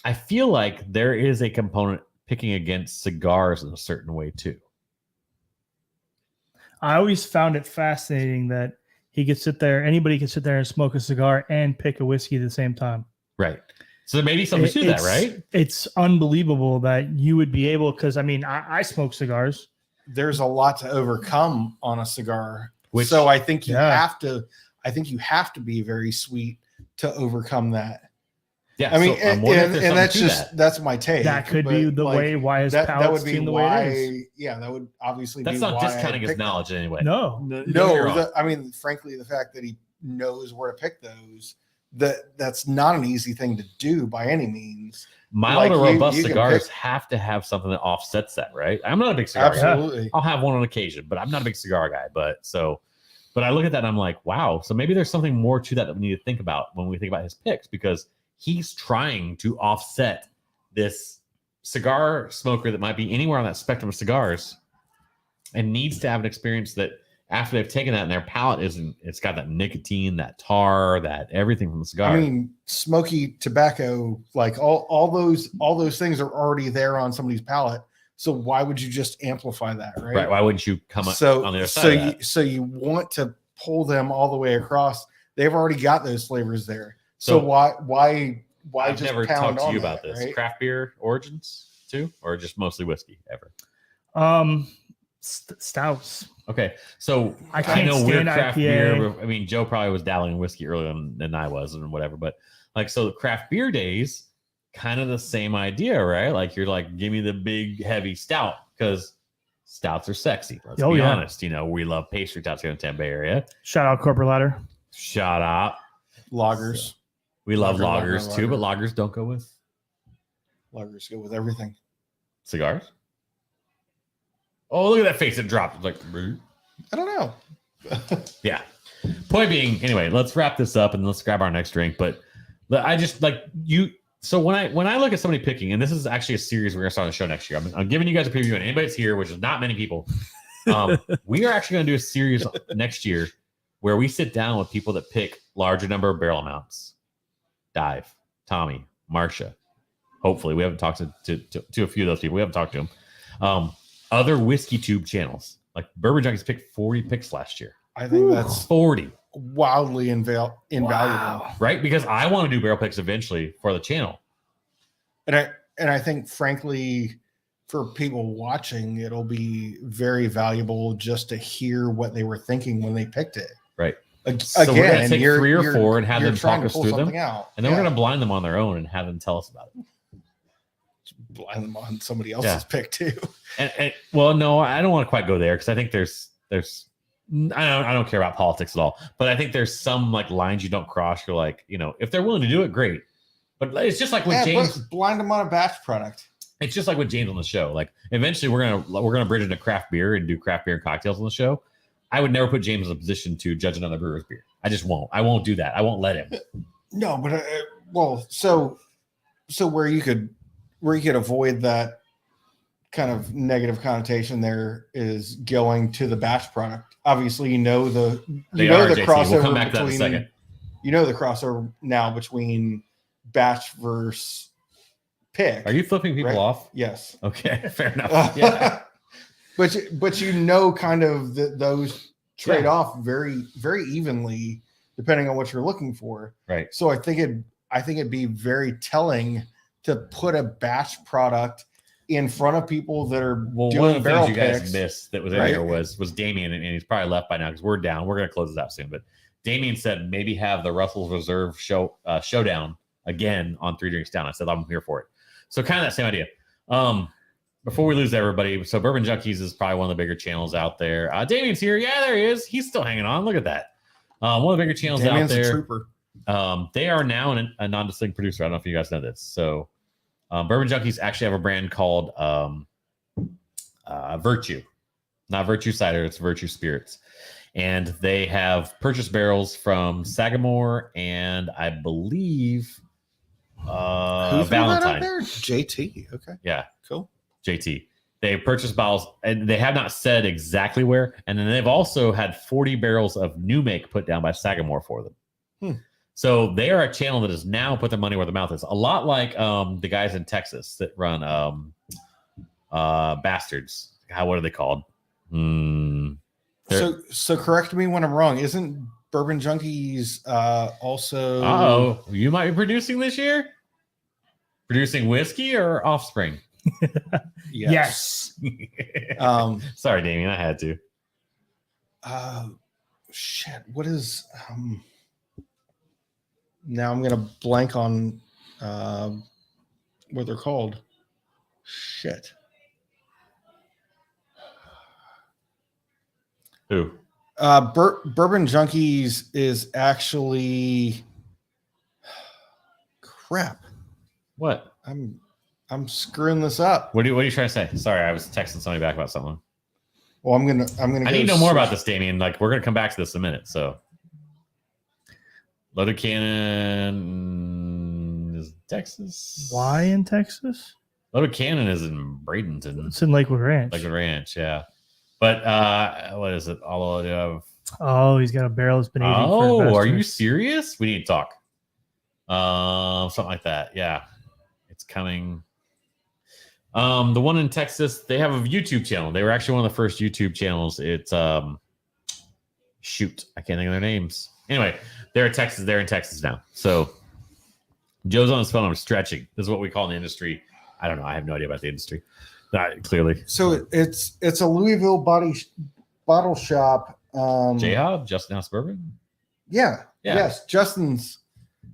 I feel like there is a component picking against cigars in a certain way too. I always found it fascinating that anybody can sit there and smoke a cigar and pick a whiskey at the same time. Right. So there may be something to that, right? It's unbelievable that you would be able, because I mean, I smoke cigars. There's a lot to overcome on a cigar. So I think you have to be very sweet to overcome that. Yeah, I mean, and that's my take. That could be the way why his palate's the way it is. Yeah, that would obviously that's be not why discounting his knowledge anyway. No. I mean, frankly, the fact that he knows where to pick those, that's not an easy thing to do by any means. Mild or robust cigars have to have something that offsets that, right? I'm not a big cigar guy. I'll have one on occasion, but I'm not a big cigar guy. But I look at that and I'm like, wow. So maybe there's something more to that we need to think about when we think about his picks, because he's trying to offset this cigar smoker that might be anywhere on that spectrum of cigars and needs to have an experience that after they've taken that and their palate it's got that nicotine, that tar, that everything from the cigar. I mean, smoky tobacco, like all those things are already there on somebody's palate. So why would you just amplify that, right? Right. Why wouldn't you come up on the other side of that? So you want to pull them all the way across. They've already got those flavors there. So why I've just never pound talked to you on about that, this. Right? Craft beer origins too, or just mostly whiskey ever? Stouts. Okay, so I know we're craft beer. I mean, Joe probably was dabbling in whiskey earlier than I was, and whatever. But like, so the craft beer days, kind of the same idea, right? Like you're like, give me the big heavy stout because stouts are sexy. Let's be honest. You know, we love pastry stouts here in the Tampa Bay area. Shout out Corporate Ladder. Shout out lagers. So, we love lagers too, but lagers don't go with. Lagers go with everything. Cigars. Oh, look at that face! It dropped. Like, I don't know. Yeah, Point being, anyway, let's wrap this up and let's grab our next drink. But I just like you. So when I look at somebody picking, and this is actually a series we're gonna start on the show next year. I'm giving you guys a preview, and anybody that's here, which is not many people, we are actually gonna do a series next year where we sit down with people that pick larger number of barrel amounts. Dive, Tommy, Marsha. Hopefully, we haven't talked to a few of those people. We haven't talked to them. Other whiskey tube channels, like Bourbon Junkies, picked 40 picks last year. I think that's 40. wildly invaluable. Right? Because I want to do barrel picks eventually for the channel. And I think, frankly, for people watching, it'll be very valuable just to hear what they were thinking when they picked it. Right. So we're going to take 3 or 4 and have them talk us through them. Out. And then we're going to blind them on their own and have them tell us about it. Blind them on somebody else's pick too. And well, no, I don't want to quite go there because I think there's I don't care about politics at all. But I think there's some like lines you don't cross. You're like, if they're willing to do it, great. But it's just like with James. Blind them on a batch product. It's just like with James on the show. Like eventually we're gonna bridge into craft beer and do craft beer and cocktails on the show. I would never put James in a position to judge another brewer's beer. I just won't. I won't do that. I won't let him. No, but so where you could avoid that kind of negative connotation there is going to the batch product. Obviously, the crossover. We'll come back to that in a second. The crossover now between batch versus pick. Are you flipping people off? Yes. Okay, fair enough. Yeah. but kind of those trade off very, very evenly depending on what you're looking for. Right. So I think it'd be very telling to put a batch product in front of people that are doing one of the barrel things you picks. guys missed that was in there was Damien, and he's probably left by now because we're down. We're going to close this out soon, but Damien said maybe have the Russell's Reserve showdown again on 3 Drinks Down. I said I'm here for it. So kind of that same idea. Before we lose everybody, so Bourbon Junkies is probably one of the bigger channels out there. Damien's here. Yeah, there he is. He's still hanging on. Look at that. One of the bigger channels Damien's out there. A trooper. They are now a non-distinct producer. I don't know if you guys know this. So Bourbon Junkies actually have a brand called Virtue. Not Virtue Cider, it's Virtue Spirits. And they have purchased barrels from Sagamore and I believe Valentine. JT. Okay. Yeah. Cool. JT. They purchased bottles and they have not said exactly where. And then they've also had 40 barrels of new make put down by Sagamore for them. So they are a channel that has now put their money where their mouth is. A lot like the guys in Texas that run Bastards. What are they called? So correct me when I'm wrong. Isn't Bourbon Junkies also? Oh, you might be producing this year? Producing whiskey or Offspring? Yes. Sorry, Damien, I had to. Shit. What is? Now I'm gonna blank on what they're called. Shit. Who? Bourbon Junkies is actually crap. What? I'm screwing this up. What are you trying to say? Sorry, I was texting somebody back about something. Well, I'm gonna. I need to know more about this, Damien. Like we're gonna come back to this in a minute. So, Loaded Cannon is Texas. Why in Texas? Loaded Cannon is in Bradenton. It's in Lakewood Ranch. Lakewood Ranch, yeah. But what is it? All I have. Oh, he's got a barrel that's been aging. Oh, are you serious? We need to talk. Something like that. Yeah, it's coming. The one in Texas, they have a YouTube channel. They were actually one of the first YouTube channels. It's shoot, I can't think of their names. Anyway, they're in Texas. They're in Texas now. So Joe's on his phone. I'm stretching. This is what we call in the industry. I don't know. I have no idea about the industry. Clearly. So it's a Louisville bottle shop. J-Hob, Justin House Bourbon. Yeah. Yes, Justin's.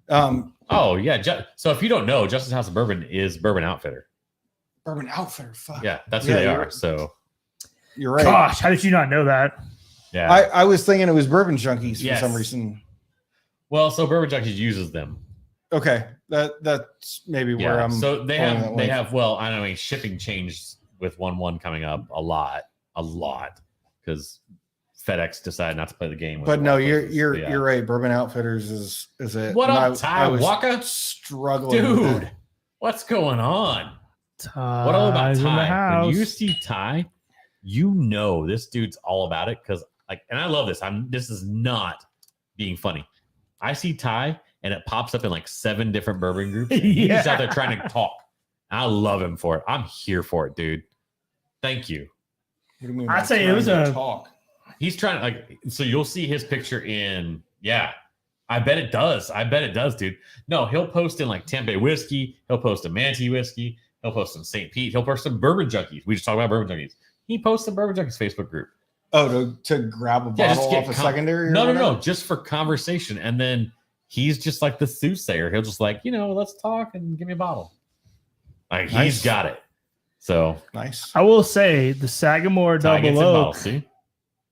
Oh yeah. So if you don't know, Justin's House of Bourbon is Bourbon Outfitter. Bourbon Outfitter. Fuck. Yeah, that's who they are. So you're right. Gosh, how did you not know that? Yeah, I was thinking it was Bourbon Junkies for some reason. Well, so Bourbon Junkies uses them. Okay, that's maybe where I'm. So they have. Well, I don't know. Shipping changed with 1/1 coming up a lot because FedEx decided not to play the game. But no, you're right. Bourbon Outfitters is it. What And up, Ty was Waka? struggling, with Dude, it. what's going on? Ty's What all about in the Ty? house. When you see Ty, you know this dude's all about it because, like, and I love this. This is not being funny. I see Ty, and it pops up in like 7 different bourbon groups. And he's Yeah. out there trying to talk. I love him for it. I'm here for it, dude. Thank you. What do you mean? I'd by say it trying was to a- talk. He's trying to like. So you'll see his picture in. Yeah, I bet it does. I bet it does, dude. No, he'll post in like Tampa Bay whiskey. He'll post in Manatee whiskey. He'll post in St. Pete. He'll post in Bourbon Junkies. We just talked about Bourbon Junkies. He posts in Bourbon Junkies Facebook group. Oh, to grab a Yeah, just bottle to get off a secondary? Or No, whatever? just for conversation. And then he's just like the soothsayer. He'll just like, let's talk and give me a bottle. Like Nice. he's got it. So Nice. I will say the Sagamore Ty gets Double in Oak. bottles, see?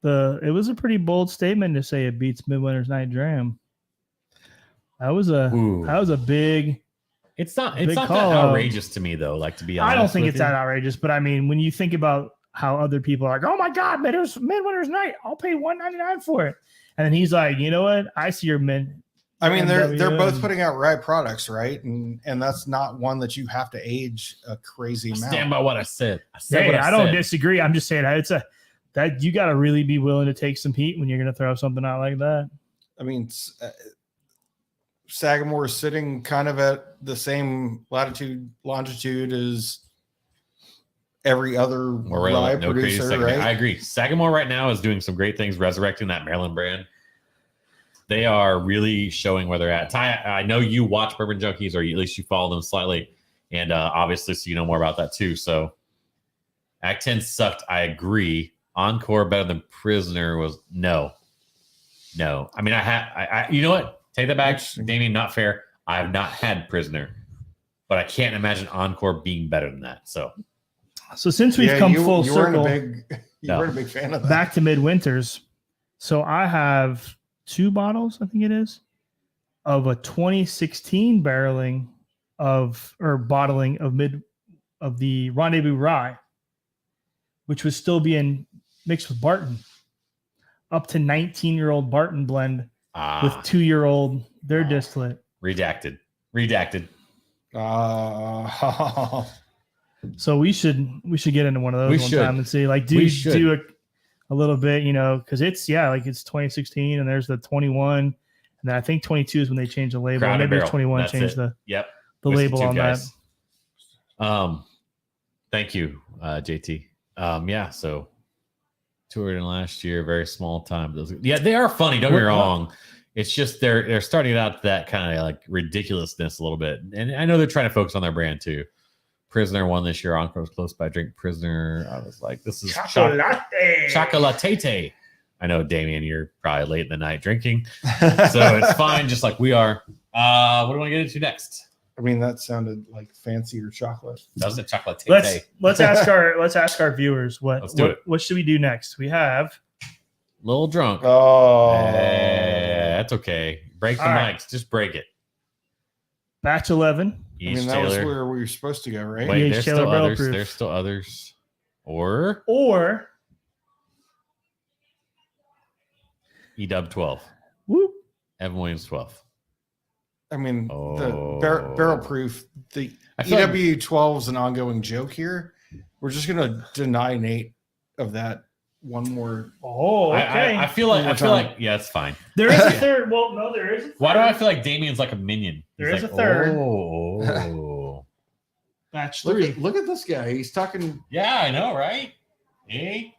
It was a pretty bold statement to say it beats Midwinter's Night Dram. That was Ooh. a big. It's not Big that call out. outrageous to me though. Like to be honest, I don't think with it's you. that outrageous, but I mean, when you think about how other people are like, "Oh my God, Midwinter's Night, I'll pay $1.99 for it," and then he's like, "You know what? I see your mid." I mean, they're BMW both and- putting out rye products, right? And that's not one that you have to age a crazy amount. Stand by what I said. I said Hey, what I I don't said. disagree. I'm just saying that you got to really be willing to take some heat when you're going to throw something out like that. I mean, Sagamore is sitting kind of at the same longitude as every other rye No crazy producer, second. right? I agree. Sagamore right now is doing some great things, resurrecting that Maryland brand. They are really showing where they're at. Ty, I know you watch Bourbon Junkies, or at least you follow them slightly, and obviously, so you know more about that too. So, Act 10 sucked. I agree. Encore better than Prisoner was no. I mean, I you know what? Take that back, Interesting. Damien. Not fair. I have not had Prisoner, but I can't imagine Encore being better than that. So, since we've come full you circle, weren't a big fan of that. back to Midwinters. So I have 2 bottles, I think it is, of a 2016 bottling of the Rendezvous Rye, which was still being mixed with Barton, up to 19-year-old Barton blend with 2-year-old their distillate. redacted. So we should get into one of those We one should. time and see, like, We do should. a little bit, because it's 2016 and there's the 21, and then I think 22 is when they changed the label. Crown and Maybe it's Barrel. 21 That's changed it. the Yep. label Whiskey on too, that. guys. Thank you, JT. Yeah, so toured in last year, very small time. They are funny. Don't get me wrong. It's just they're starting out that kind of like ridiculousness a little bit, and I know they're trying to focus on their brand too. Prisoner won this year. Encore was close by. Drink Prisoner. I was like, this is chocolatete. I know, Damien, you're probably late in the night drinking, so it's fine, just like we are. What do we want to get into next? I mean, that sounded like fancier chocolate. Doesn't it chocolatete? Let's ask our viewers Let's do it. what should we do next? We have Little drunk. Oh, That's okay. Break the All mics. right. Just break it. batch 11. I Each mean, that was Taylor. where we were supposed to go, right? Wait, Each there's Taylor still barrel others. proof. There's still others. Or Or EW 12. whoop, Evan Williams 12. I mean, Oh. the barrel proof, the I feel like- EW 12 is an ongoing joke here. We're just going to deny Nate of that one more. oh, okay. I feel like One more time. yeah, it's fine. there is a third. Well, no, there is a third. Why do I feel like Damien's like a minion? There He's is like, a third. Oh. batch Look 3? at this guy. He's talking. Yeah, I know, right? Hey,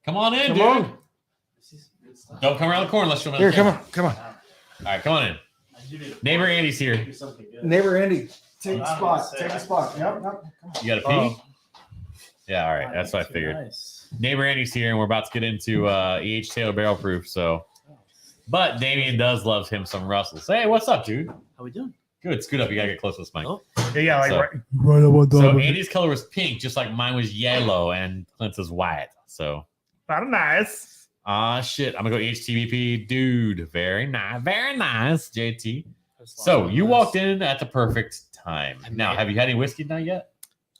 come on in, Come dude. on. Don't come around the corner unless you're Here, come on. Come on. All right, come on in. Neighbor Andy's here. Neighbor Andy, take Wow, a spot. say Take I a spot. can- Yep. Come on. You got a pee? Yeah, all right. That's what I figured. Neighbor Andy's here, and we're about to get into EH Taylor Barrel Proof. So, but Damien does love him some Russells. Hey, what's up, dude? How we doing? Good. Scoot up. You gotta get close to this mic. Oh. Yeah, like So- right up on top So of it. Andy's color was pink, just like mine was yellow, and Clint's is white. So, Not nice. shit. I'm gonna go HTVP, dude. Very nice, JT. So you walked in at the perfect time. I Now, made have you had any whiskey now yet?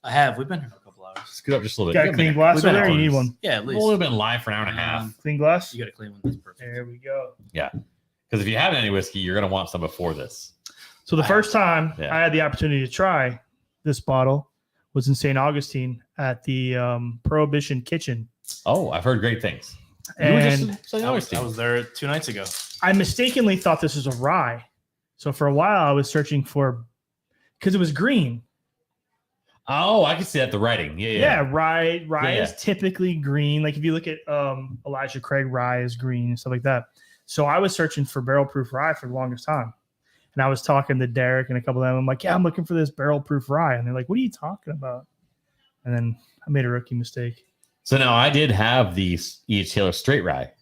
I have. We've been here for a couple hours. Scoot up just a little Got bit. a clean glass over there? You need one. Yeah, at We've least. only been live for an hour and a half. Clean glass? You got a clean one. That's perfect. There we go. Because if you haven't any whiskey, you're gonna want some before this. So the first time Yeah. I had the opportunity to try this bottle was in St. Augustine at the Prohibition Kitchen. Oh, I've heard great things. You were just And in St. I Augustine. was there 2 nights ago. I mistakenly thought this was a rye. So for a while I was searching for, because it was green. Oh, I can see that the writing. Yeah, Yeah, rye Yeah. is typically green. Like if you look at Elijah Craig, rye is green and stuff like that. So I was searching for barrel proof rye for the longest time. And I was talking to Derek and a couple of them. I'm like, yeah, I'm looking for this barrel proof rye. And they're like, what are you talking about? And then I made a rookie mistake. So now I did have the E.H. Taylor straight rye Get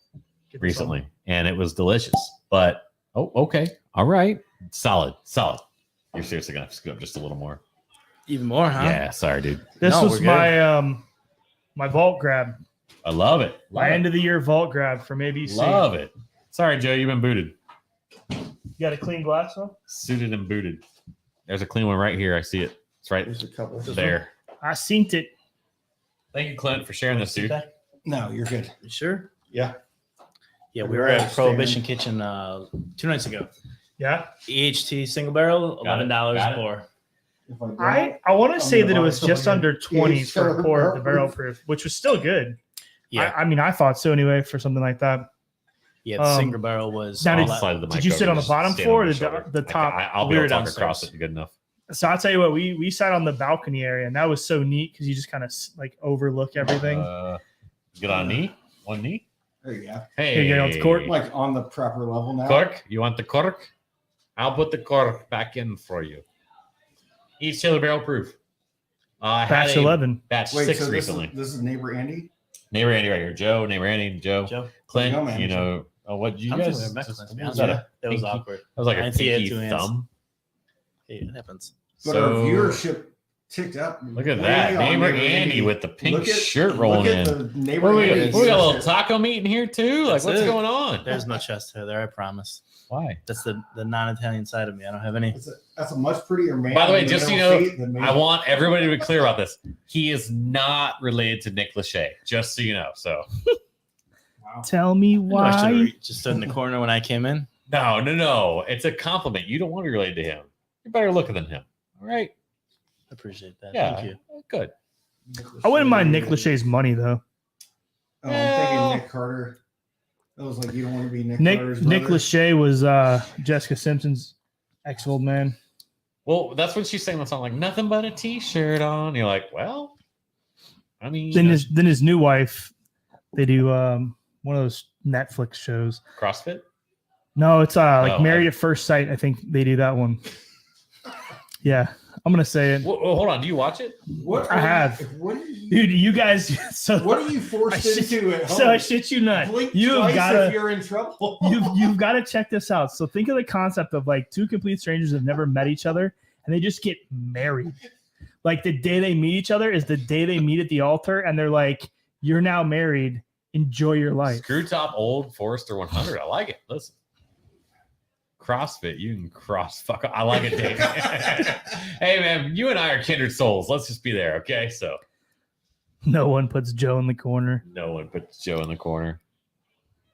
this recently, and it was delicious. But okay, all right, solid. You're seriously gonna have to scoot up just a little more. Even more, huh? Yeah, sorry, dude. This No, was we're good. my vault grab, I love it. my end of the year vault grab from ABC. Love it. Sorry, Joe, you've been booted, You got a clean glass though? suited and booted. There's a clean one right here. I see it. It's right There's a couple. there. I seen it. Thank you, Clint, for sharing this, dude. No, you're good. You sure? Yeah. Yeah, we were at Prohibition Kitchen 2 nights ago. Yeah. EHT single barrel, Got it. $11 Got it. pour. If I don't, I want to I'm say gonna that it buy was just something under 20 for a Yeah, quart, the barrel barrel proof, which was still good. Yeah, I mean, I thought so anyway for something like that. yeah. The single barrel was. now all did- that- Slide the Did mic you over, sit on the just bottom stand floor on or my shoulder. the top? I'll be We able were to talk downstairs. across it good enough. So I'll tell you what, we sat on the balcony area, and that was so neat because you just kind of like overlook everything. Get on a knee. One knee. there you go. Hey, Here you go, it's court. Like on the proper level now. cork. You want the cork? I'll put the cork back in for you. Each Taylor barrel proof. I had Batch a 11. batch Wait, 6 so recently. this is neighbor Andy? Neighbor Andy right here. Joe, neighbor Andy, Joe. Joe, Clint, There you go, man. you know, what you I'm guys? familiar with Mexican, to be was honest that, with a you. That was pinky- awkward. That was like I a didn't see it, pinky 2 hands. thumb. Hey, it happens. But our So, viewership ticked up. look at way that. on Neighbor Andy with the pink Look at- shirt rolling look at in. the neighbor What, we Andy got a little viewership. taco meat in here too? Like, That's what's it. going on? There's no chest hair there, I promise. Why? That's the non-Italian side of me. I don't have any. That's a much prettier man. By the way, with just so you middle know, feet than me. I want everybody to be clear about this. He is not related to Nick Lachey, just so you know. So, Wow. Tell me I know I should've why. just stood in the corner when I came in. no. It's a compliment. You don't want to be related to him. You're better looking than him. All right. I appreciate that. Yeah. Thank you. Good. I wouldn't mind Nick Lachey's money though. Oh, I'm thinking Nick Carter. That was like you don't want to be Nick Carter's Nick brother. Lachey was Jessica Simpson's ex-old man. Well, that's what she's saying. That song, like nothing but a t-shirt on. You're like, well, I mean, Then his new wife, they do one of those Netflix shows. CrossFit. No, it's like Oh, Married at First Sight. I think they do that one. Yeah, I'm gonna say it, Well, hold on. Do you watch it? What I are you- have. What are you, dude. You guys, so what are you forced I shit- into at home? so I shit you not. Blink You've twice gotta if you're in trouble. you've got to check this out. So think of the concept of like two complete strangers that have never met each other and they just get married. Like the day they meet each other is the day they meet at the altar and they're like, "You're now married. Enjoy your life." Screw top old Forester 100. I like it. Listen. CrossFit, you can cross fuck. I like it, Dave. Hey man, you and I are kindred souls. Let's just be there, okay? So No one puts Joe in the corner. no one puts Joe in the corner.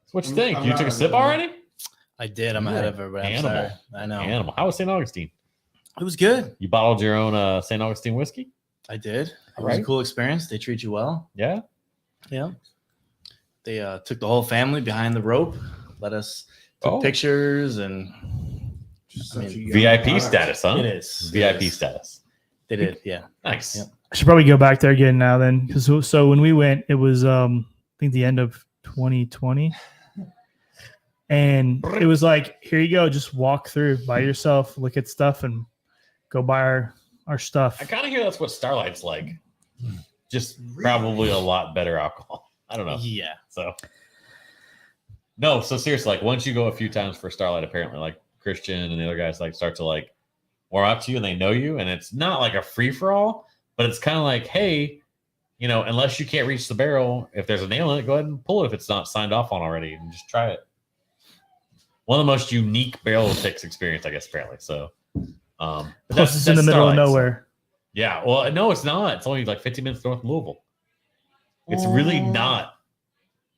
So what you I'm- think? I'm You not took a a sip good already? I did. I'm You're ahead an of everybody. I'm animal. sorry. I know. Animal. How was St. Augustine? It was good. You bottled your own St. Augustine whiskey? I did. It All was a right. cool experience. They treat you well. Yeah. Yeah. They took the whole family behind the rope, let us took Oh. pictures, and Just I mean, such a young VIP product. status, huh? it is VIP It is. status. They did, yeah. Nice. Yep. I should probably go back there again now then, because so when we went, it was I think the end of 2020, and it was like, here you go, just walk through by yourself, look at stuff, and go buy our stuff. I kind of hear that's what Starlight's like. Just probably a lot better alcohol. I don't know. Yeah. So no, so seriously, like once you go a few times for Starlight, apparently like Christian and the other guys like start to like warm up to you and they know you, and it's not like a free for all, but it's kind of like, hey, you know, unless you can't reach the barrel, if there's a nail in it, go ahead and pull it if it's not signed off on already, and just try it. One of the most unique barrel picks experience, I guess, apparently. So, but Plus, it's in the middle of Starlight, so- nowhere. Yeah. Well, no, it's not. It's only like 15 minutes north of Louisville. It's really not.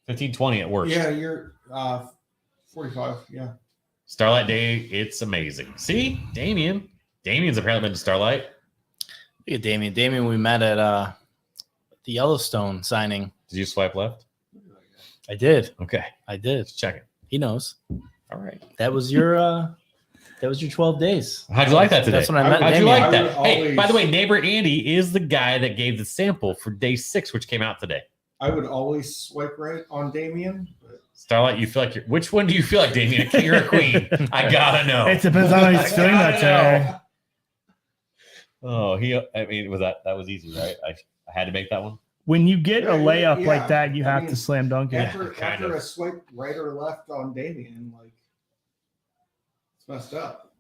15, 20 at worst. Yeah, you're 45. Yeah. Starlight Day, it's amazing. See, Damien's apparently been to Starlight. Look at Damien. Damien, we met at the Yellowstone signing. Did you swipe left? I did. Okay, I did. just checking. He knows. All right. That was your 12 days. How'd you like that today? That's when I met How'd you Damien. like that? I would Hey, always- by the way, neighbor Andy is the guy that gave the sample for day 6, which came out today. I would always swipe right on Damien. But Starlight, you feel like which one do you feel like, Damien? A king or a queen? I gotta know. It depends on how he's feeling that day. Oh, I mean, that was easy, right? I had to make that one. When you get a Yeah, layup yeah. like that, you I have mean, to slam dunk it. After, kind after of. a swipe right or left on Damien, like it's messed up.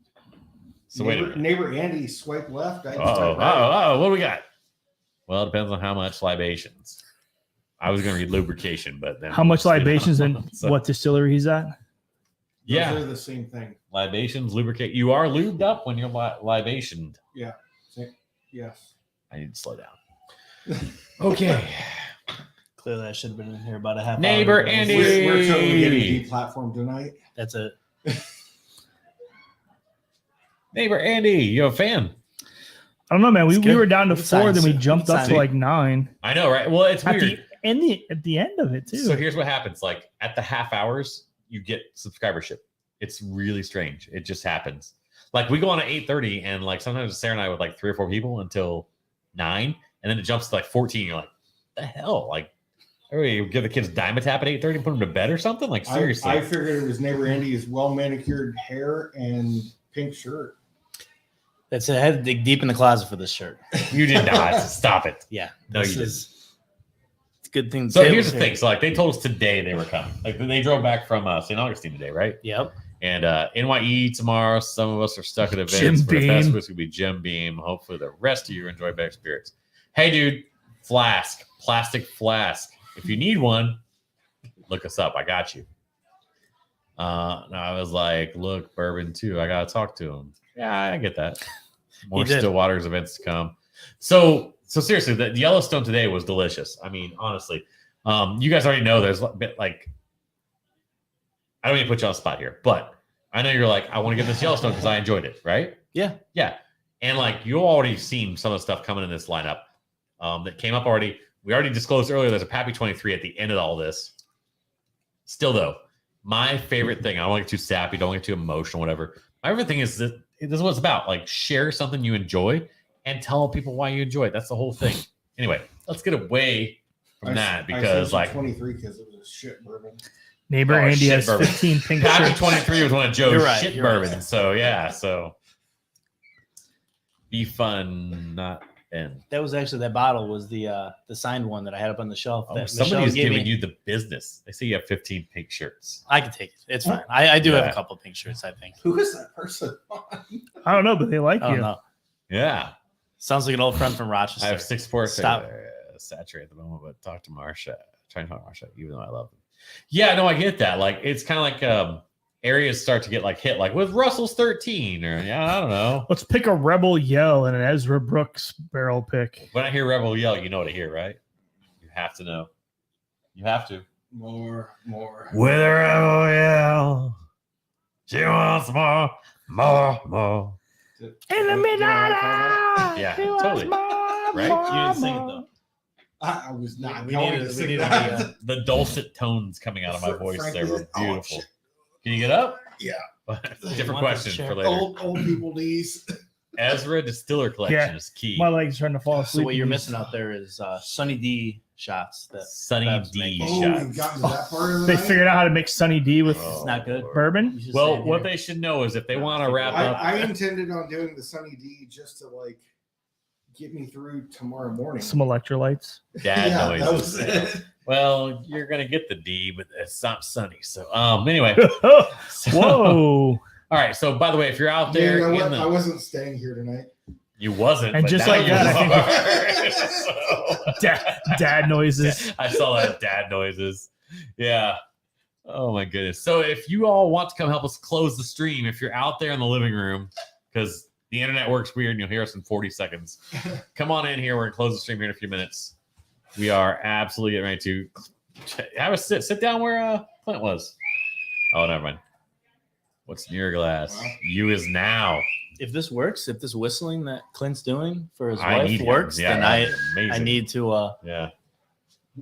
So wait a minute. Neighbor Andy swipe left. I Oh, swipe right. what do we got? Well, it depends on how much libations. I was going to read lubrication, but then How much libations and So, what distillery he's at? Yeah, Those are the same thing. libations, lubricate. You are lubed up when you're libationed. Yes. I need to slow down. Okay, Clearly, I should have been in here about a half Neighbor hour ago. Andy. We're totally getting deplatformed tonight. That's it. neighbor Andy, you a fan? I don't know, man. We It's good. were down to Good 4, then we signs. jumped Good up to signs. like 9 I know, right? Well, it's at weird. at the end of it too. So here's what happens: like at the half hours, you get subscribership. It's really strange. It just happens. Like we go on at 8:30, and like sometimes Sarah and I with like 3 or 4 people until 9, and then it jumps to like 14. You're like, the hell? Like, you give the kids Dimetap at 8:30 and put them to bed or something? Like seriously? I figured it was neighbor Andy's well manicured hair and pink shirt. That's it. I had to dig deep in the closet for this shirt. You did not. Stop it. Yeah. No, this you didn't. is it's a good thing. So Taylor's here's the here. thing. So like they told us today they were coming. Like they drove back from St. Augustine today, right? Yep. And NYE tomorrow. Some of us are stuck at events. Jim For the best Beam. of us will be Jim Beam. Hopefully the rest of you enjoy Beck Spirits. Hey, dude, flask, plastic flask. If you need one, look us up. I got you. And I was like, look, bourbon too. I gotta talk to him. Yeah, I get that. More did. Still Waters events to come. So seriously, the Yellowstone today was delicious. I mean, honestly, you guys already know there's a bit like I don't mean to put you on the spot here, but I know you're like, I want to get this Yellowstone because I enjoyed it, right? Yeah. Yeah. And like you already seen some of the stuff coming in this lineup that came up already. We already disclosed earlier there's a Pappy 23 at the end of all this. Still though, my favorite thing, I don't want to get too sappy, don't get too emotional, whatever. My favorite thing is that this is what it's about. Like share something you enjoy and tell people why you enjoy it. That's the whole thing. Anyway, let's get away from that because like 23 because it was a shit bourbon. Neighbor Oh, Andy shit has bourbon. 15 pink Pappy shirts. 23 was one of Joe's You're right, shit you're right. bourbons. So yeah, so be fun, not end. That was actually that bottle was the signed one that I had up on the shelf. Oh, that somebody's Michelle gave giving me. you the business. They say you have 15 pink shirts. I can take it. It's fine. I do have Yeah. a couple of pink shirts. I think. Who is that person? I don't know, but they like I don't you. know. Yeah. Sounds like an old friend from Rochester. I have 6 sports. Stop. Saturate at the moment, but talk to Marsha. Try and talk to Marsha, even though I love them. Yeah, no, I get that. Like it's kind of like areas start to get like hit, like with Russell's 13, or yeah, I don't know. Let's pick a Rebel Yell and an Ezra Brooks barrel pick. When I hear Rebel yell, you know what I hear, right? You have to know. You have to. More. With a Rebel yell, she wants more. In the midnight hour, Yeah, she wants totally. more, Right? more, You didn't sing it more. though. I was not We going needed- to we sing needed that. the, The dulcet tones coming out of my voice Frankly, there were oh, beautiful. shit. Can you get up? Yeah. Different Want this question chair? for later. Old people knees. Ezra Distiller Collection Yeah. is key. My leg's trying to fall asleep. So what you're in missing these. out there is Sunny D shots. That Sunny Babs D making. Oh, shots. we've gotten to that part of the They night? figured out how to mix Sunny D with Oh, it's not good. Lord. bourbon. You should Well, stand what here. they should know is if they want to wrap I up, intended on doing the Sunny D just to like get me through tomorrow morning. Some electrolytes. dad Yeah, noises. that was it. Well, you're gonna get the D, but it's not sunny. So, anyway. So- Whoa. All right. So, by the way, if you're out You there, know in what? the, I wasn't staying here tonight. you wasn't, And but just now like you that, are. So- Dad noises. I saw that dad noises. Yeah. Oh my goodness. So if you all want to come help us close the stream, if you're out there in the living room, because The internet works weird, and you'll hear us in 40 seconds. Come on in here. We're gonna close the stream here in a few minutes. We are absolutely getting ready to have a sit down where Clint was. Oh, never mind. What's in your glass? Wow. You is now. If this works, if this whistling that Clint's doing for his I wife need him. works, Yeah, then that'd be I amazing. need to. Yeah.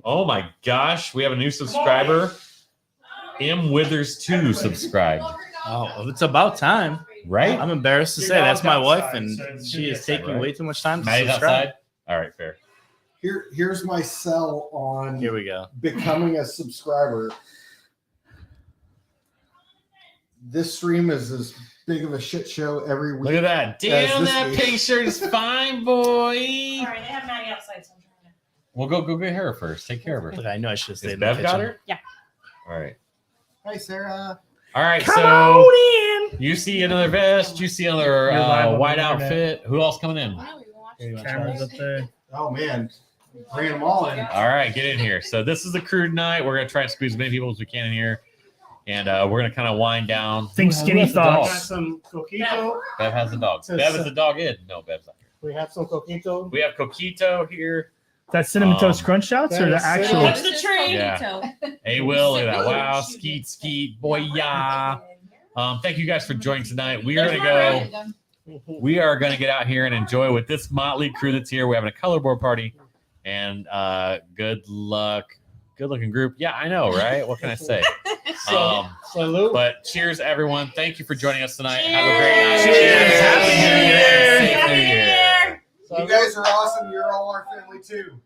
Oh my gosh, we have a new subscriber. M Withers 2 subscribed. Oh, it's about time. Right? I'm embarrassed to Your say that's dog's my wife, outside, and so it's she gonna be is a second, taking right? way too much time to Maddie's subscribe. outside. All right, fair. Here's my sell on Here we go. becoming a subscriber. This stream is as big of a shit show every week. Look at that. Damn, this that week. pink shirt is fine, boy. Sorry, they have Maddie outside, so I'm trying to. We'll go get her first. Take care of her. Look, I know I should have stayed Is in the Bev kitchen. got her? Yeah. All right. Hi, Sarah. All right, Come so on in. you see another vest. You see another You're live on the white internet. outfit. Who else coming in? Cameras up there. Oh man, bringing them all in. All right, get in here. So this is the crew tonight. We're gonna try and squeeze as many people as we can in here, and we're gonna kind of wind down. Think Who skinny has the We dog? got thoughts. some coquito. Bev has the dog. Bev is the dog in. No, Bev's not here. We have some coquito. We have Coquito here. That cinnamon toast crunch shouts or the that is actual? What's the tree? Yeah. Hey, Will, look at that. Wow, skeet, boy, yeah. Thank you guys for joining tonight. We are gonna go. We are gonna get out here and enjoy with this motley crew that's here. We're having a color board party, and good luck, good looking group. Yeah, I know, right? What can I say? Salute. But cheers, everyone. Thank you for joining us tonight. Have a great night. Cheers. Happy New Year. Safe Happy New New Year. Year. You guys are awesome. You're all our family too.